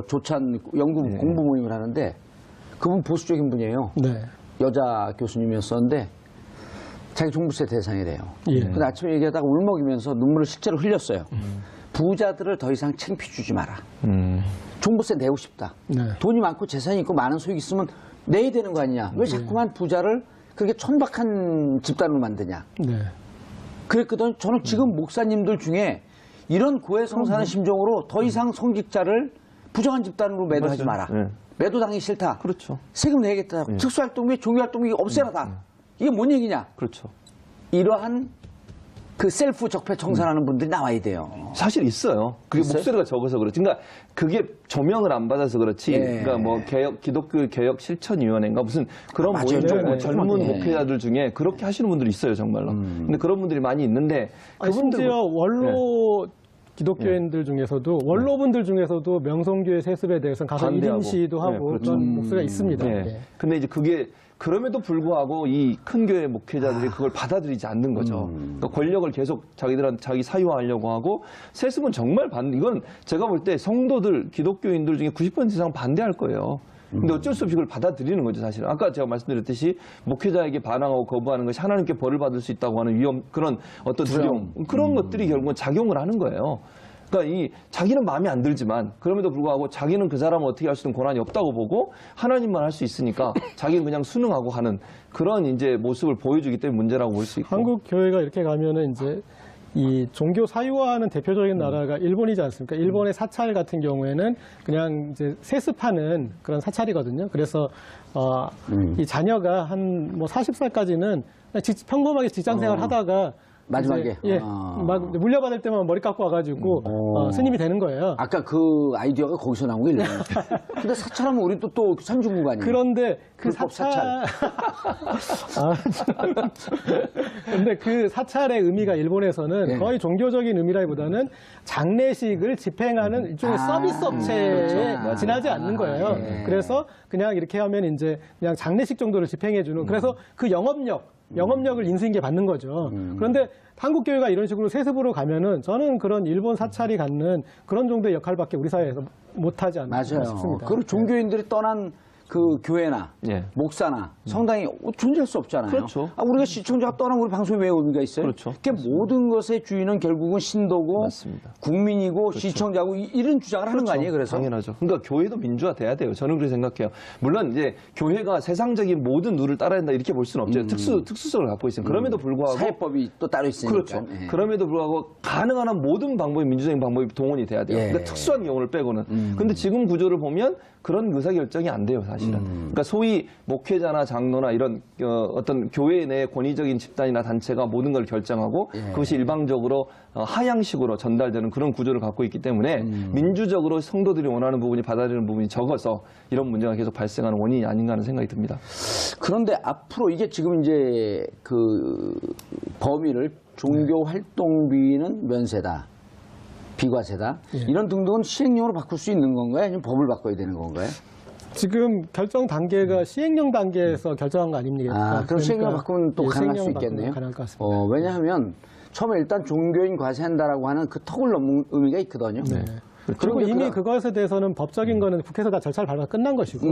조찬 연구 공부 모임을 하는데 그분 보수적인 분이에요. 네. 여자 교수님이었었는데 자기 종부세 대상이래요. 예. 근데 아침에 얘기하다가 울먹이면서 눈물을 실제로 흘렸어요. 부자들을 더 이상 창피 주지 마라. 종부세 내고 싶다. 네. 돈이 많고 재산이 있고 많은 소유가 있으면 내야 되는 거 아니냐. 왜 자꾸만 부자를 그렇게 천박한 집단으로 만드냐. 네. 그랬거든. 저는 지금 목사님들 중에 이런 고해성사하는 심정으로 더 이상 성직자를 부정한 집단으로 매도하지 마라. 매도당하기 싫다. 그렇죠. 세금 내겠다. 특수활동비, 종교활동비 없애라 다. 이게 뭔 얘기냐? 그렇죠. 이러한 그 셀프 적폐 청산하는 분들이 나와야 돼요. 사실 있어요. 그게 있어요? 목소리가 적어서 그렇지. 그러니까 그게 조명을 안 받아서 그렇지. 그러니까 뭐 기독교 개혁 실천위원회인가 무슨 그런 맞아요. 모임들, 뭐 네. 젊은 목회자들 중에 그렇게 하시는 분들이 있어요, 정말로. 근데 그런 분들이 많이 있는데 그분들 심지어 원로 기독교인들 중에서도 원로분들 중에서도 명성교회 세습에 대해서는 가서 반대하고. 1인 시위도 하고 그렇죠. 그런 목소리가 있습니다. 네. 예. 근데 이제 그게 그럼에도 불구하고 이 큰 교회 목회자들이 그걸 받아들이지 않는 거죠. 그러니까 권력을 계속 자기들한테 자기 사유화하려고 하고 세습은 정말 이건 제가 볼 때 성도들 기독교인들 중에 90% 이상 반대할 거예요. 근데 어쩔 수 없이 그걸 받아들이는 거죠, 사실은. 아까 제가 말씀드렸듯이 목회자에게 반항하고 거부하는 것이 하나님께 벌을 받을 수 있다고 하는 그런 어떤 두려움, 그런 것들이 결국은 작용을 하는 거예요. 그러니까 자기는 마음에 안 들지만 그럼에도 불구하고 자기는 그 사람을 어떻게 할 수 있는 권한이 없다고 보고 하나님만 할 수 있으니까 자기는 그냥 순응하고 하는 그런 이제 모습을 보여주기 때문에 문제라고 볼 수 있고. 한국 교회가 이렇게 가면은 이제 이 종교 사유화하는 대표적인 나라가 일본이지 않습니까? 일본의 사찰 같은 경우에는 그냥 이제 세습하는 그런 사찰이거든요. 그래서 이 자녀가 한 뭐 40살까지는 평범하게 직장 생활 하다가 마지막에? 이제, 막 물려받을 때만 머리 깎고 와가지고 스님이 되는 거예요. 아까 그 아이디어가 거기서 나온 게 일본. 근데 사찰하면 우리 또 산중국 아니에요? 그런데 그 불법 사찰. 근데 그 사찰의 의미가 일본에서는 거의 종교적인 의미라기보다는 장례식을 집행하는 일종의 서비스 업체에 지나지 않는 거예요. 그래서 그냥 이렇게 하면 이제 그냥 장례식 정도를 집행해주는. 그래서 그 영업력을 인수인계 받는 거죠. 그런데 한국 교회가 이런 식으로 세습으로 가면은 저는 그런 일본 사찰이 갖는 그런 정도의 역할밖에 우리 사회에서 못하지 않나 싶습니다. 그리고 종교인들이 떠난 그 교회나 목사나 성당이 존재할 수 없잖아요. 그렇죠. 우리가 시청자가 떠나면 우리 방송에 왜 의미가 있어요? 그렇죠. 그러니까 모든 것의 주인은 결국은 신도고 맞습니다. 국민이고 시청자고 이런 주장을 하는 거 아니에요? 그래서 당연하죠. 그러니까 교회도 민주화돼야 돼요. 저는 그렇게 생각해요. 물론 이제 교회가 세상적인 모든 룰을 따라야 된다 이렇게 볼 수는 없죠. 특수성을 갖고 있으니까. 그럼에도 불구하고 사회법이 또 따로 있으니까. 그렇죠. 그럼에도 불구하고 가능한 한 모든 방법이 민주적인 방법이 동원이 돼야 돼요. 그러니까 특수한 경우를 빼고는. 근데 지금 구조를 보면 그런 의사결정이 안 돼요, 사실. 사실은. 그러니까 소위 목회자나 장로나 이런 어떤 교회 내 권위적인 집단이나 단체가 모든 걸 결정하고 그것이 일방적으로 하향식으로 전달되는 그런 구조를 갖고 있기 때문에 민주적으로 성도들이 원하는 부분이 받아들이는 부분이 적어서 이런 문제가 계속 발생하는 원인이 아닌가 하는 생각이 듭니다. 그런데 앞으로 이게 지금 이제 그 범위를 종교 활동비는 면세다, 비과세다 이런 등등은 시행령으로 바꿀 수 있는 건가요? 아니면 법을 바꿔야 되는 건가요? 지금 결정 단계가 시행령 단계에서 결정한 거 아닙니까? 아, 그럼 시행령 바꾸면 또 가능할 수 있겠네요. 가능할 것 같습니다. 왜냐하면 처음에 일단 종교인 과세한다라고 하는 그 턱을 넘는 의미가 있거든요. 그리고 이미 그것에 대해서는 법적인 거는 국회에서 다 절차를 밟아 끝난 것이고.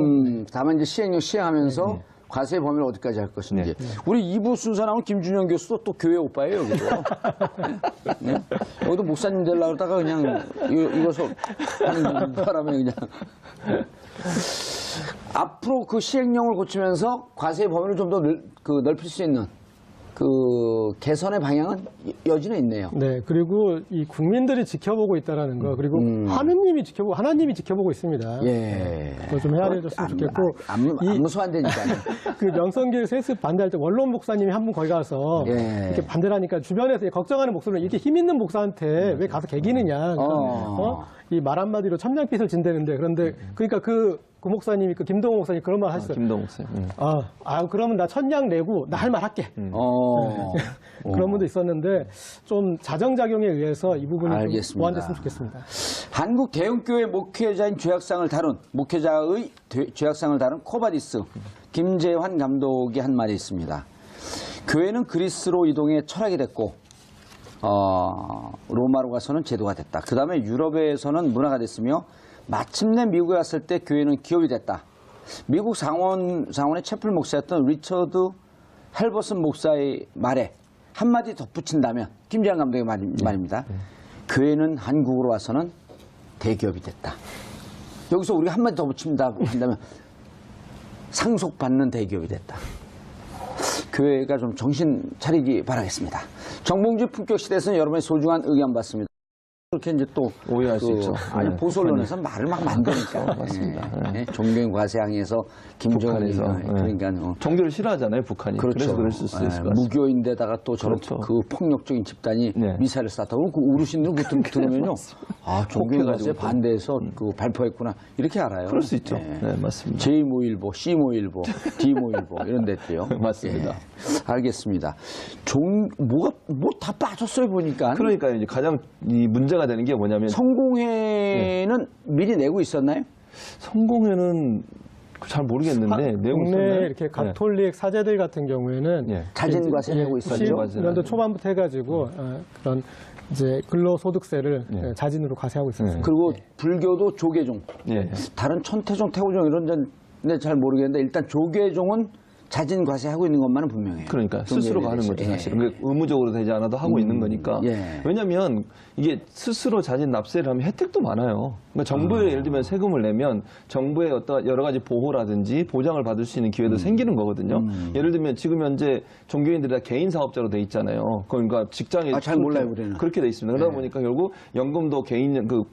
다만 이제 시행령 시행하면서 과세 범위를 어디까지 할 것인지. 우리 2부 순서 나온 김준영 교수도 또 교회 오빠예요, 여기도. 네? 여기도 목사님 되려고 그러다가 그냥 이것을 하는 바람에 그냥. 앞으로 그 시행령을 고치면서 과세 범위를 좀 더 넓힐 수 있는 그 개선의 방향은 여지는 있네요. 네, 그리고 이 국민들이 지켜보고 있다라는 거, 그리고 하나님이 지켜보고 있습니다. 예. 그거 좀 헤아려줬으면 좋겠고. 안무소 안 되니까요. 그 명성교회 세습 반대할 때 원로원 목사님이 한 분 거기 가서 이렇게 반대를 하니까 주변에서 걱정하는 목소리는 이렇게 힘 있는 목사한테 왜 가서 개기느냐. 이 말 한마디로 천냥빚을 진대는데 그러니까 그 목사님이 그 김동호 목사님 그런 말 하셨어요. 김동호 목사님. 그러면 나 천냥 내고 나 할 말 할게. 그런 분도 있었는데 좀 자정작용에 의해서 이 부분이 좀 보완됐으면 좋겠습니다. 한국 대형교회 목회자의 죄악상을 다룬 코바디스 김재환 감독이 한 말이 있습니다. 교회는 그리스로 이동해 철학이 됐고 로마로 가서는 제도가 됐다. 그 다음에 유럽에서는 문화가 됐으며 마침내 미국에 왔을 때 교회는 기업이 됐다. 미국 상원의 채플 목사였던 리처드 헬버슨 목사의 말에 한마디 덧붙인다면 김재환 감독의 말입니다. 교회는 한국으로 와서는 대기업이 됐다. 여기서 우리가 한마디 더 붙인다면 상속받는 대기업이 됐다. 교회가 좀 정신 차리기 바라겠습니다. 정봉주 품격 시대에서는 여러분의 소중한 의견 받습니다. 그렇게 이제 또 오해할 수 있죠. 아니 보수 언론에서 말을 막 만드니까 맞습니다. 종교인 과세항에서 김정은이 그러니까 종교를 싫어하잖아요, 북한이. 그렇죠. 그래서 그럴 수 있을 것 같습니다. 무교인데다가 또 저런 그 폭력적인 집단이 미사일을 쐈다고 그 어르신들 들으면요, 종교인 과세에 반대해서 그 발표했구나 이렇게 알아요. 그럴 수 있죠. 네, 맞습니다. J모일보, C모일보, D모일보 이런 데도요. 맞습니다. 알겠습니다. 뭐 다 빠졌어요 보니까. 그러니까 이제 가장 이 문제가 되는 게 뭐냐면 성공회는 미리 내고 있었나요? 성공회는 잘 모르겠는데 내고 국내 있었나요? 이렇게 가톨릭 사제들 같은 경우에는 자진과세 내고 있었죠. 90년도 초반부터 해가지고 그런 이제 근로소득세를 자진으로 과세하고 있었습니다. 그리고 불교도 조계종, 다른 천태종, 태우종 이런 데는 잘 모르겠는데 일단 조계종은 자진 과세하고 있는 것만은 분명해요. 그러니까 스스로 가는 거죠, 사실은. 그러니까 의무적으로 되지 않아도 하고 있는 거니까. 왜냐하면 이게 스스로 자진 납세를 하면 혜택도 많아요. 그러니까 정부에 예를 들면 세금을 내면 정부의 어떤 여러 가지 보호라든지 보장을 받을 수 있는 기회도 생기는 거거든요. 예를 들면 지금 현재 종교인들이 다 개인 사업자로 돼 있잖아요. 그러니까 직장에 잘 몰라요, 우리는. 그렇게 돼 있습니다. 그러다 보니까 결국 연금도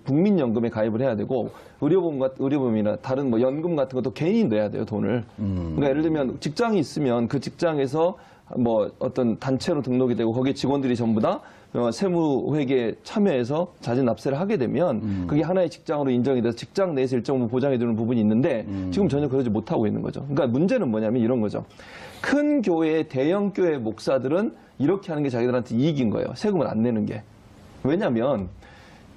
국민연금에 가입을 해야 되고 의료보험이나 다른 뭐 연금 같은 것도 개인이 내야 돼요, 돈을. 그러니까 예를 들면 직장이 있으면 그 직장에서 뭐 어떤 단체로 등록이 되고 거기에 직원들이 전부 다 세무회계에 참여해서 자진 납세를 하게 되면 그게 하나의 직장으로 인정이 돼서 직장 내에서 일정 부분 보장해 주는 부분이 있는데 지금 전혀 그러지 못하고 있는 거죠. 그러니까 문제는 뭐냐면 이런 거죠. 큰 교회, 대형 교회 목사들은 이렇게 하는 게 자기들한테 이익인 거예요. 세금을 안 내는 게. 왜냐하면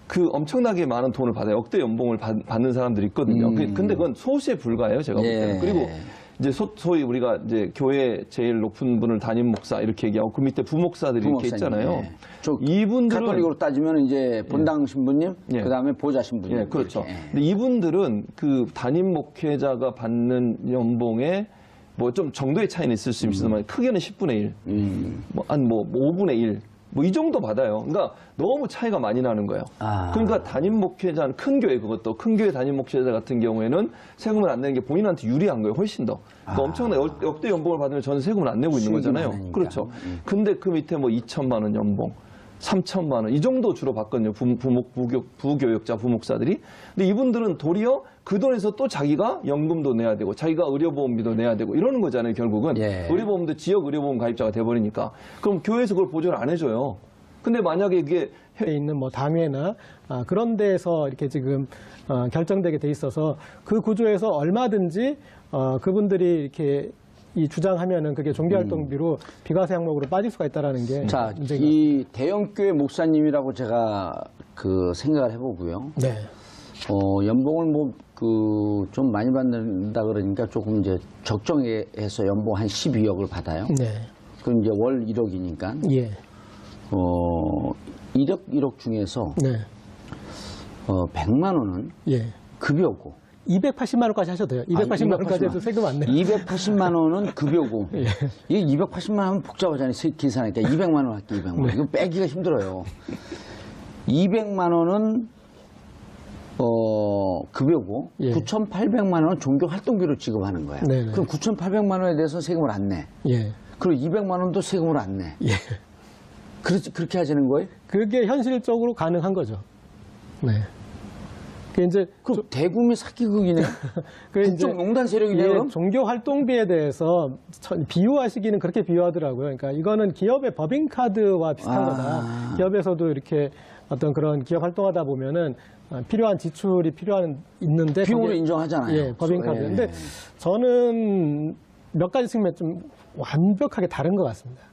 그 엄청나게 많은 돈을 받아요. 억대 연봉을 받는 사람들이 있거든요. 근데 그건 소수에 불과해요, 제가 볼 때는. 그리고 이제 소위 우리가 이제 교회 제일 높은 분을 담임 목사 이렇게 얘기하고 그 밑에 부목사들이 이렇게 있잖아요. 이분들은 가톨릭으로 따지면 이제 본당 신부님, 그다음에 보좌 신부님. 그렇죠. 근데 이분들은 그 담임 목회자가 받는 연봉에 뭐 좀 정도의 차이는 있을 수 있지만 크게는 10분의 1, 한 5분의 1. 뭐 이 정도 받아요. 그러니까 너무 차이가 많이 나는 거예요. 그러니까 담임 목회자, 큰 교회 그것도 큰 교회 담임 목회자 같은 경우에는 세금을 안 내는 게 본인한테 유리한 거예요. 훨씬 더. 그러니까 엄청나게 역대 연봉을 받으면 저는 세금을 안 내고 있는 거잖아요. 많으니까. 그렇죠. 근데 그 밑에 뭐 2천만 원 연봉, 3천만 원 이 정도 주로 받거든요. 부교육자, 부목사들이. 근데 이분들은 도리어 그 돈에서 또 자기가 연금도 내야 되고 자기가 의료보험비도 내야 되고 이러는 거잖아요. 결국은 예. 의료보험도 지역 의료보험 가입자가 돼버리니까 그럼 교회에서 그걸 보조를 안 해줘요. 근데 만약에 이게 에 있는 뭐 당회나 그런 데서 이렇게 지금 결정되게 돼 있어서 그 구조에서 얼마든지 그분들이 이렇게 이 주장하면은 그게 종교활동비로 비과세 항목으로 빠질 수가 있다라는 게 자, 문제가. 이 대형교회 목사님이라고 제가 그 생각을 해보고요. 네. 연봉을 뭐 좀 많이 받는다 그러니까 조금 이제 적정해서 연봉 한 12억을 받아요. 네. 그럼 이제 월 1억이니까 예. 1억 중에서 네. 100만 원은 예. 급여고 280만 원까지 하셔도 돼요. 280만 원까지 해도 세금 안 내요. 280만 원은 급여고 예. 이게 280만 원 하면 복잡하잖아요. 계산하니까 200만 원 할게 200만 원. 이거 빼기가 힘들어요. 200만 원은 급여고 예. 9,800만 원은 종교 활동비로 지급하는 거야. 네네. 그럼 9,800만 원에 대해서 세금을 안 내. 예. 그리고 200만 원도 세금을 안 내. 예. 그렇게 하자는 거예요? 그게 현실적으로 가능한 거죠. 네. 그 이제 그럼 대구미 사기극이네. 그 이제 국정농단 세력이네. 예, 그럼? 종교 활동비에 대해서 비유하시기는 그렇게 비유하더라고요. 그러니까 이거는 기업의 법인카드와 비슷한 거다. 기업에서도 이렇게 어떤 그런 기업 활동하다 보면은 필요한 지출이 있는데 비용으로 거기에- 인정하잖아요. 예, 법인카드. 예. 근데 저는 몇 가지 측면 좀 완벽하게 다른 것 같습니다.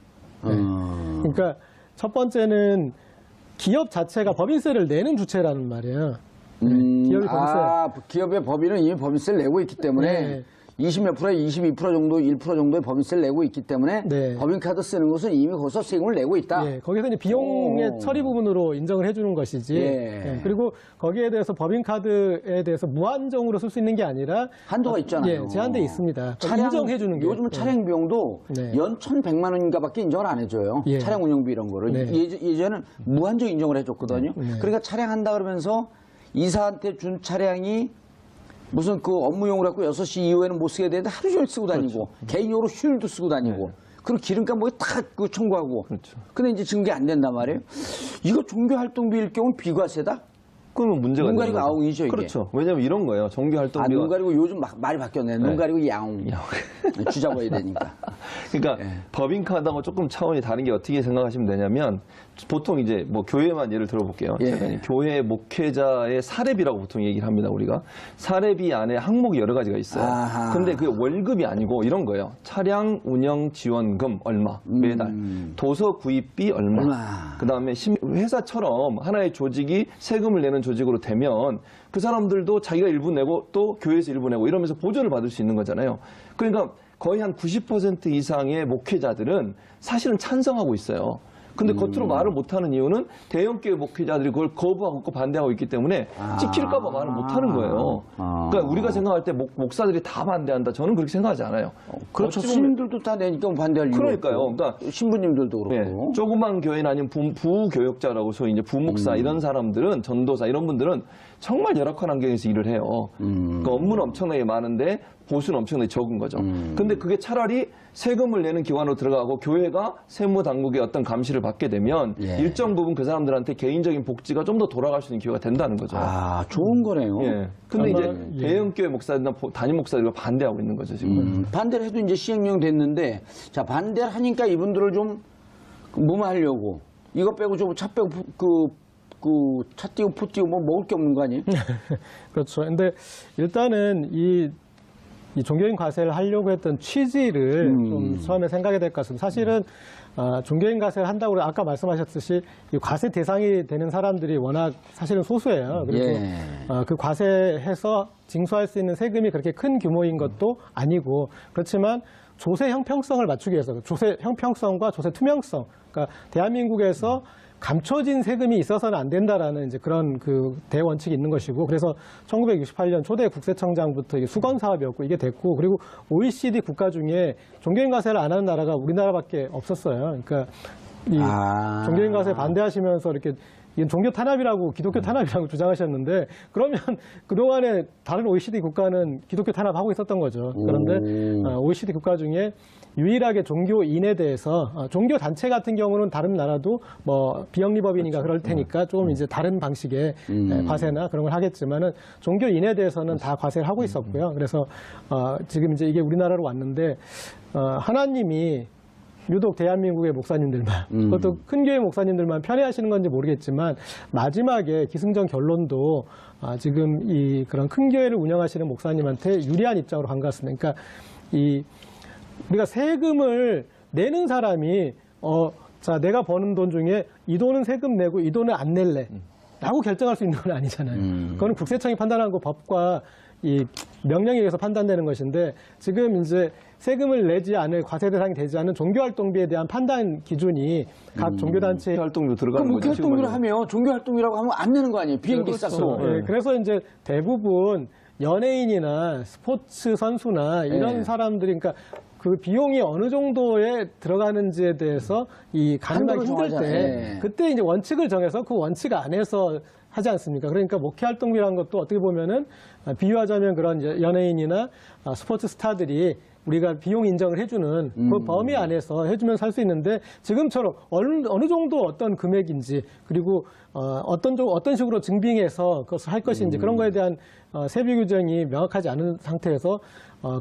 그러니까 첫 번째는 기업 자체가 법인세를 내는 주체라는 말이에요. 기업이 법인세. 기업의 법인은 이미 법인세를 내고 있기 때문에 네. 20몇 프로에 22% 정도, 1% 정도의 법인세를 내고 있기 때문에 네. 법인카드 쓰는 것은 이미 거기서 세금을 내고 있다. 예, 거기서 이제 비용의 오. 처리 부분으로 인정을 해주는 것이지. 예. 예, 그리고 거기에 대해서 법인카드에 대해서 무한정으로 쓸 수 있는 게 아니라 한도가 있잖아요. 예, 제한돼 있습니다. 인정해주는 게. 요즘 차량 비용도 네. 연 1,100만 원인가밖에 인정을 안 해줘요. 예. 차량 운영비 이런 거를. 네. 예전에는 무한정 인정을 해줬거든요. 그러니까 차량 한다 그러면서 이사한테 준 차량이 무슨 그 업무용으로 갖고 6시 이후에는 못 쓰게 되는데 하루 종일 쓰고 다니고 개인용으로 휴일도 쓰고 다니고 그리고 기름값 뭐 다 그 청구하고. 그렇죠. 근데 이제 지금 그게 안 된단 말이에요. 이거 종교 활동비일 경우는 비과세다? 그러면 문제가 눈 되는 가리고 거죠. 아웅이죠, 이게. 그렇죠. 왜냐하면 이런 거예요. 종교 활동비가 눈 가리고 요즘 말이 바뀌었네. 눈 네. 가리고 야옹. 주잡아야 되니까. 그러니까 법인카드하고 조금 차원이 다른 게 어떻게 생각하시면 되냐면 보통 이제 뭐 교회만 예를 들어볼게요. 예. 제가 교회 목회자의 사례비라고 보통 얘기를 합니다. 우리가 사례비 안에 항목이 여러 가지가 있어요. 아하. 근데 그게 월급이 아니고 이런 거예요. 차량 운영 지원금 얼마 매달, 도서 구입비 얼마. 그다음에 회사처럼 하나의 조직이 세금을 내는 조직으로 되면 그 사람들도 자기가 일부 내고 또 교회에서 일부 내고 이러면서 보조를 받을 수 있는 거잖아요. 그러니까 거의 한 90% 이상의 목회자들은 사실은 찬성하고 있어요. 근데 겉으로 말을 못하는 이유는 대형교회 목회자들이 그걸 거부하고 있고 반대하고 있기 때문에 찍힐까봐 말을 못하는 거예요. 그러니까 우리가 생각할 때 목사들이 다 반대한다. 저는 그렇게 생각하지 않아요. 그렇죠. 어찌 보면- 스님들도 다 내니까 반대할 이유가 그러니까요. 없고. 그러니까 신부님들도 그렇고. 네, 조그만 교회는 아니면 부교역자라고 소위 이제 부목사 이런 사람들은 전도사 이런 분들은 정말 열악한 환경에서 일을 해요. 그 업무는 엄청나게 많은데 보수는 엄청나게 적은 거죠. 근데 그게 차라리 세금을 내는 기관으로 들어가고 교회가 세무 당국의 어떤 감시를 받게 되면 예. 일정 부분 그 사람들한테 개인적인 복지가 좀 더 돌아갈 수 있는 기회가 된다는 거죠. 좋은 거네요. 예. 근데 아마, 이제 예. 대형교회 목사들이나 담임 목사들이 반대하고 있는 거죠, 지금. 반대를 해도 이제 시행령 됐는데, 자, 반대를 하니까 이분들을 좀 무마하려고. 이거 빼고 좀 차 빼고 차 띄고 포 띄고 뭐 먹을 게 없는 거 아니에요? 그렇죠. 근데 일단은 이 종교인 과세를 하려고 했던 취지를 좀 처음에 생각해야 될 것 같습니다. 사실은 종교인 과세를 한다고 아까 말씀하셨듯이 이 과세 대상이 되는 사람들이 워낙 사실은 소수예요. 그래서 예. 그 과세해서 징수할 수 있는 세금이 그렇게 큰 규모인 것도 아니고 그렇지만 조세 형평성을 맞추기 위해서 조세 형평성과 조세 투명성, 그러니까 대한민국에서 감춰진 세금이 있어서는 안 된다라는 이제 그런 그 대원칙이 있는 것이고 그래서 1968년 초대 국세청장부터 이게 수건 사업이었고 이게 됐고 그리고 OECD 국가 중에 종교인 과세를 안 하는 나라가 우리나라밖에 없었어요. 그러니까 이 종교인 과세 반대하시면서 이렇게 이건 종교 탄압이라고 기독교 탄압이라고 주장하셨는데 그러면 그동안에 다른 OECD 국가는 기독교 탄압하고 있었던 거죠. 그런데 OECD 국가 중에 유일하게 종교인에 대해서 종교 단체 같은 경우는 다른 나라도 뭐 비영리법인인가 그럴 테니까 조금 이제 다른 방식의 과세나 그런 걸 하겠지만은 종교인에 대해서는 다 과세를 하고 있었고요. 그래서 지금 이제 이게 우리나라로 왔는데 하나님이 유독 대한민국의 목사님들만, 그것도 큰 교회 목사님들만 편애하시는 건지 모르겠지만 마지막에 기승전 결론도 지금 이 그런 큰 교회를 운영하시는 목사님한테 유리한 입장으로 간 것 같습니다. 그러니까 우리가 세금을 내는 사람이 자 내가 버는 돈 중에 이 돈은 세금 내고 이 돈은 안 낼래 라고 결정할 수 있는 건 아니잖아요. 그거는 국세청이 판단한 거 법과 이 명령에 의해서 판단되는 것인데 지금 이제 세금을 내지 않을 과세 대상이 되지 않은 종교활동비에 대한 판단 기준이 각 종교단체 활동비 들어가는 그럼 거죠. 목회활동비로 하면 종교활동이라고 하면 안 내는 거 아니에요? 비행기 쌌고. 예, 그래서 이제 대부분 연예인이나 스포츠 선수나 이런 사람들이 그러니까 그 비용이 어느 정도에 들어가는지에 대해서 이 가늠하기 한도를 힘들 때 정하잖아요. 그때 이제 원칙을 정해서 그 원칙 안에서 하지 않습니까? 그러니까 목회활동비라는 것도 어떻게 보면은 비유하자면 그런 이제 연예인이나 스포츠 스타들이 우리가 비용 인정을 해주는 그 범위 안에서 해주면 살 수 있는데 지금처럼 어느 정도 어떤 금액인지 그리고 어떤 식으로 증빙해서 그것을 할 것인지 그런 거에 대한 세부 규정이 명확하지 않은 상태에서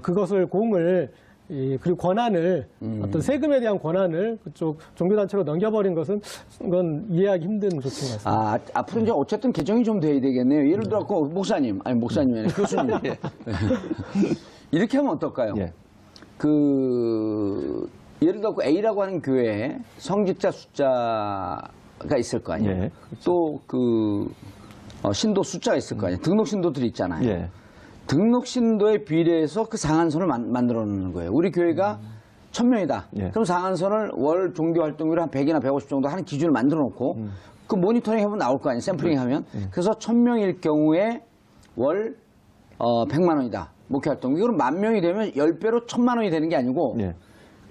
그것을 공을 그리고 권한을 어떤 세금에 대한 권한을 그쪽 종교단체로 넘겨버린 것은 그건 이해하기 힘든 조치인 것 같습니다. 앞으로 이제 어쨌든 개정이 좀 돼야 되겠네요. 예를 들어 목사님이 아니라 교수님. 이렇게 하면 어떨까요? 예. 예를 들어 A라고 하는 교회에 성직자 숫자가 있을 거 아니에요. 예. 또 신도 숫자가 있을 거 아니에요. 등록 신도들이 있잖아요. 예. 등록 신도에 비례해서 그 상한선을 만들어 놓는 거예요. 우리 교회가 1000명이다. 예. 그럼 상한선을 월 종교 활동비로 한 100이나 150 정도 하는 기준을 만들어 놓고 그 모니터링 해보면 나올 거 아니에요. 샘플링 하면. 그래서 1000명일 경우에 월 100만 원이다. 목회 활동. 이거는 10,000명이 되면 10배로 1000만 원이 되는 게 아니고 예.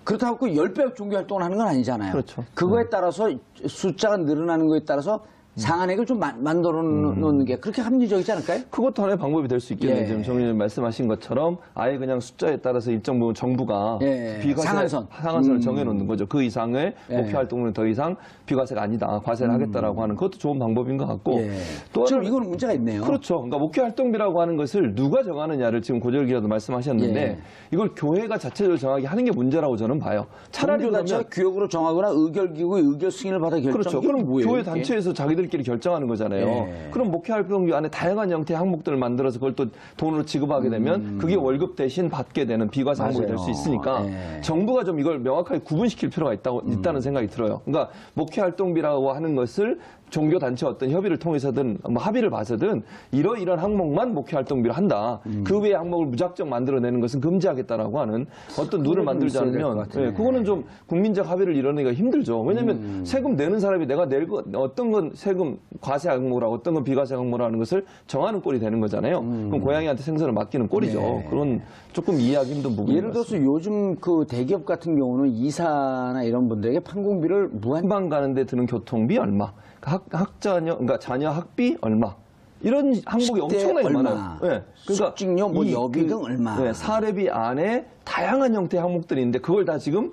그렇다고 10배 종교 활동을 하는 건 아니잖아요. 그렇죠. 그거에 따라서 숫자가 늘어나는 거에 따라서 상한액을 좀 만들어 놓는 게 그렇게 합리적이지 않을까요? 그것도 하나의 방법이 될 수 있겠네요. 예. 지금 정의님 말씀하신 것처럼 아예 그냥 숫자에 따라서 일정 부분 정부가 예. 상한선을 정해놓는 거죠. 그 이상의 예. 목표 활동은 더 이상 비과세가 아니다. 과세를 하겠다라고 하는 그것도 좋은 방법인 것 같고. 예. 또 지금 하나- 이거는 문제가 있네요. 그렇죠. 그러니까 목회 활동비라고 하는 것을 누가 정하느냐를 지금 고절기라도 말씀하셨는데 예. 이걸 교회가 자체적으로 정하게 하는 게 문제라고 저는 봐요. 차라리 종교단체가 그러면 규역으로 정하거나 의결기구의 의결 승인을 받아 결정. 그렇죠. 이게 그럼 뭐예요, 교회 이게? 단체에서 자기들끼리 결정하는 거잖아요. 예. 그럼 목회 활동비 안에 다양한 형태의 항목들을 만들어서 그걸 또 돈으로 지급하게 되면 그게 월급 대신 받게 되는 비과세 항목이 될 수 맞아요. 있으니까 예. 정부가 좀 이걸 명확하게 구분시킬 필요가 있다는 생각이 들어요. 그러니까 목회 활동비라고 하는 것을 종교 단체 어떤 협의를 통해서든 뭐 합의를 봐서든 이런 항목만 목회 활동비로 한다. 그 외의 항목을 무작정 만들어내는 것은 금지하겠다라고 하는 어떤 룰을 만들지 있어야 될것 않으면 같아요. 그거는 좀 국민적 합의를 이뤄내기가 힘들죠. 왜냐하면 세금 내는 사람이 내가 낼 거 어떤 건 세금 과세 항목이라고 어떤 건 비과세 항목이라고 하는 것을 정하는 꼴이 되는 거잖아요. 그럼 고양이한테 생선을 맡기는 꼴이죠. 네. 그런 조금 이해하기 힘든 부분이 예를 들어서 요즘 그 대기업 같은 경우는 이사나 이런 분들에게 판공비를 한방 가는데 드는 교통비 얼마, 그러니까 자녀 학비 얼마. 이런 항목이 식대 엄청나게 얼마, 많아요. 네. 숙직료, 뭐 여비 등 얼마. 네, 사례비 안에 다양한 형태의 항목들이 있는데 그걸 다 지금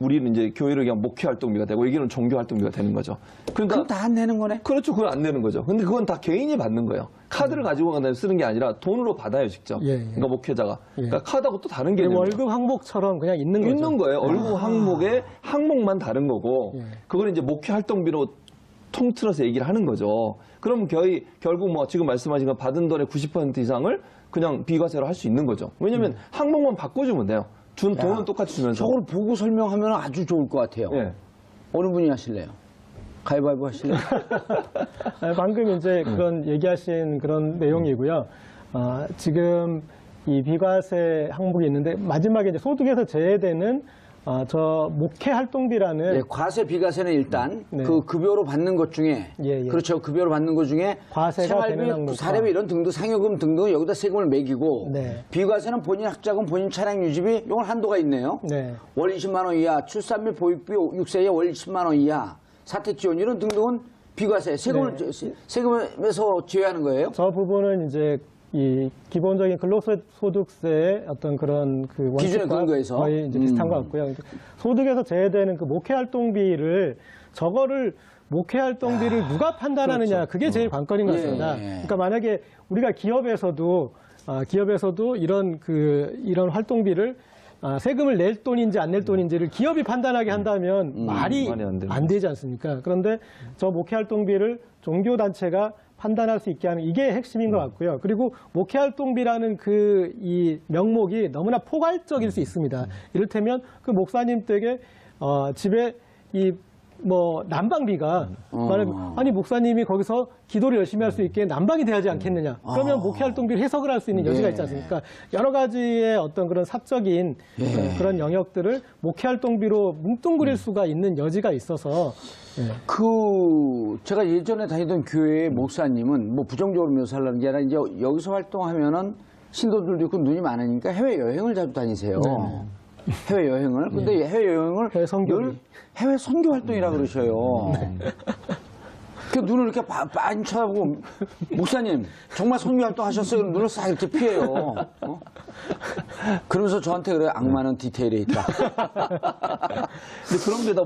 우리는 이제 교회를 그냥 목회 활동비가 되고 여기는 종교 활동비가 되는 거죠. 그러니까 그럼 다 안 내는 거네? 그렇죠. 그건 안 내는 거죠. 근데 그건 다 개인이 받는 거예요. 카드를 가지고 가서 쓰는 게 아니라 돈으로 받아요, 직접. 예, 예. 그러니까 목회자가. 예. 그러니까 카드하고 또 다른 개념이에요. 월급 항목처럼 그냥 있는 거죠. 있는 거예요. 월급 항목의 항목만 다른 거고 예. 그걸 이제 목회 활동비로 통틀어서 얘기를 하는 거죠. 그럼 결국 뭐 지금 말씀하신 거 받은 돈의 90% 이상을 그냥 비과세로 할 수 있는 거죠. 왜냐면 항목만 바꿔주면 돼요. 돈은 똑같이 주면서. 저걸 보고 설명하면 아주 좋을 것 같아요. 예. 어느 분이 하실래요? 가위바위보 하실래요? 방금 이제 그런 얘기하신 그런 내용이고요. 지금 이 비과세 항목이 있는데 마지막에 이제 소득에서 제외되는 저 목회 활동비라는 예, 과세 비과세는 일단 네. 그 급여로 받는 것 중에 예, 예. 그렇죠. 급여로 받는 것 중에 과세가 되는 생활비, 항목과. 사례비 이런 등등 상여금 등등 여기다 세금을 매기고 네. 비과세는 본인 학자금, 본인 차량 유지비 이건 한도가 있네요. 네. 월 20만 원 이하, 출산 및 보육비 6세 이하 월 20만 원 이하, 사택 지원율은 등등은 비과세 세금에서 제외하는 거예요? 저 부분은 이제 이 기본적인 근로소득세의 어떤 그런 그 기준에 원칙과 근거해서? 거의 이제 비슷한 것 같고요. 소득에서 제외되는 그 목회활동비를 저거를 목회활동비를 누가 판단하느냐 그게 제일 관건인 것 같습니다. 예. 그러니까 만약에 우리가 기업에서도 이런 활동비를 세금을 낼 돈인지 안 낼 돈인지를 기업이 판단하게 한다면 말이 말이 안 되는 안 되지 않습니까? 그런데 저 목회활동비를 종교단체가 판단할 수 있게 하는 이게 핵심인 것 같고요. 그리고 목회활동비라는 이 명목이 너무나 포괄적일 수 있습니다. 이를테면 그 목사님 댁에 집에 난방비가 말하면 아니 목사님이 거기서 기도를 열심히 할 수 있게 난방이 돼야지 않겠느냐. 그러면 목회활동비를 해석을 할 수 있는 여지가 있지 않습니까? 여러 가지의 어떤 그런 사적인 그런 영역들을 목회활동비로 뭉뚱그릴 수가 있는 여지가 있어서 제가 예전에 다니던 교회의 목사님은 뭐 부정적으로 묘사하려는 게 아니라 이제 여기서 활동하면은 신도들도 있고 눈이 많으니까 해외 여행을 자주 다니세요. 해외 여행을. 근데 해외 여행을 해외 선교비. 늘 해외 선교 활동이라 그러셔요. 그 눈을 이렇게 많이 쳐다보고 목사님 정말 선교 활동 하셨어요? 그럼 눈을 싹 이렇게 피해요. 그러면서 저한테 그래 악마는 디테일에 있다. 근데 그런 데다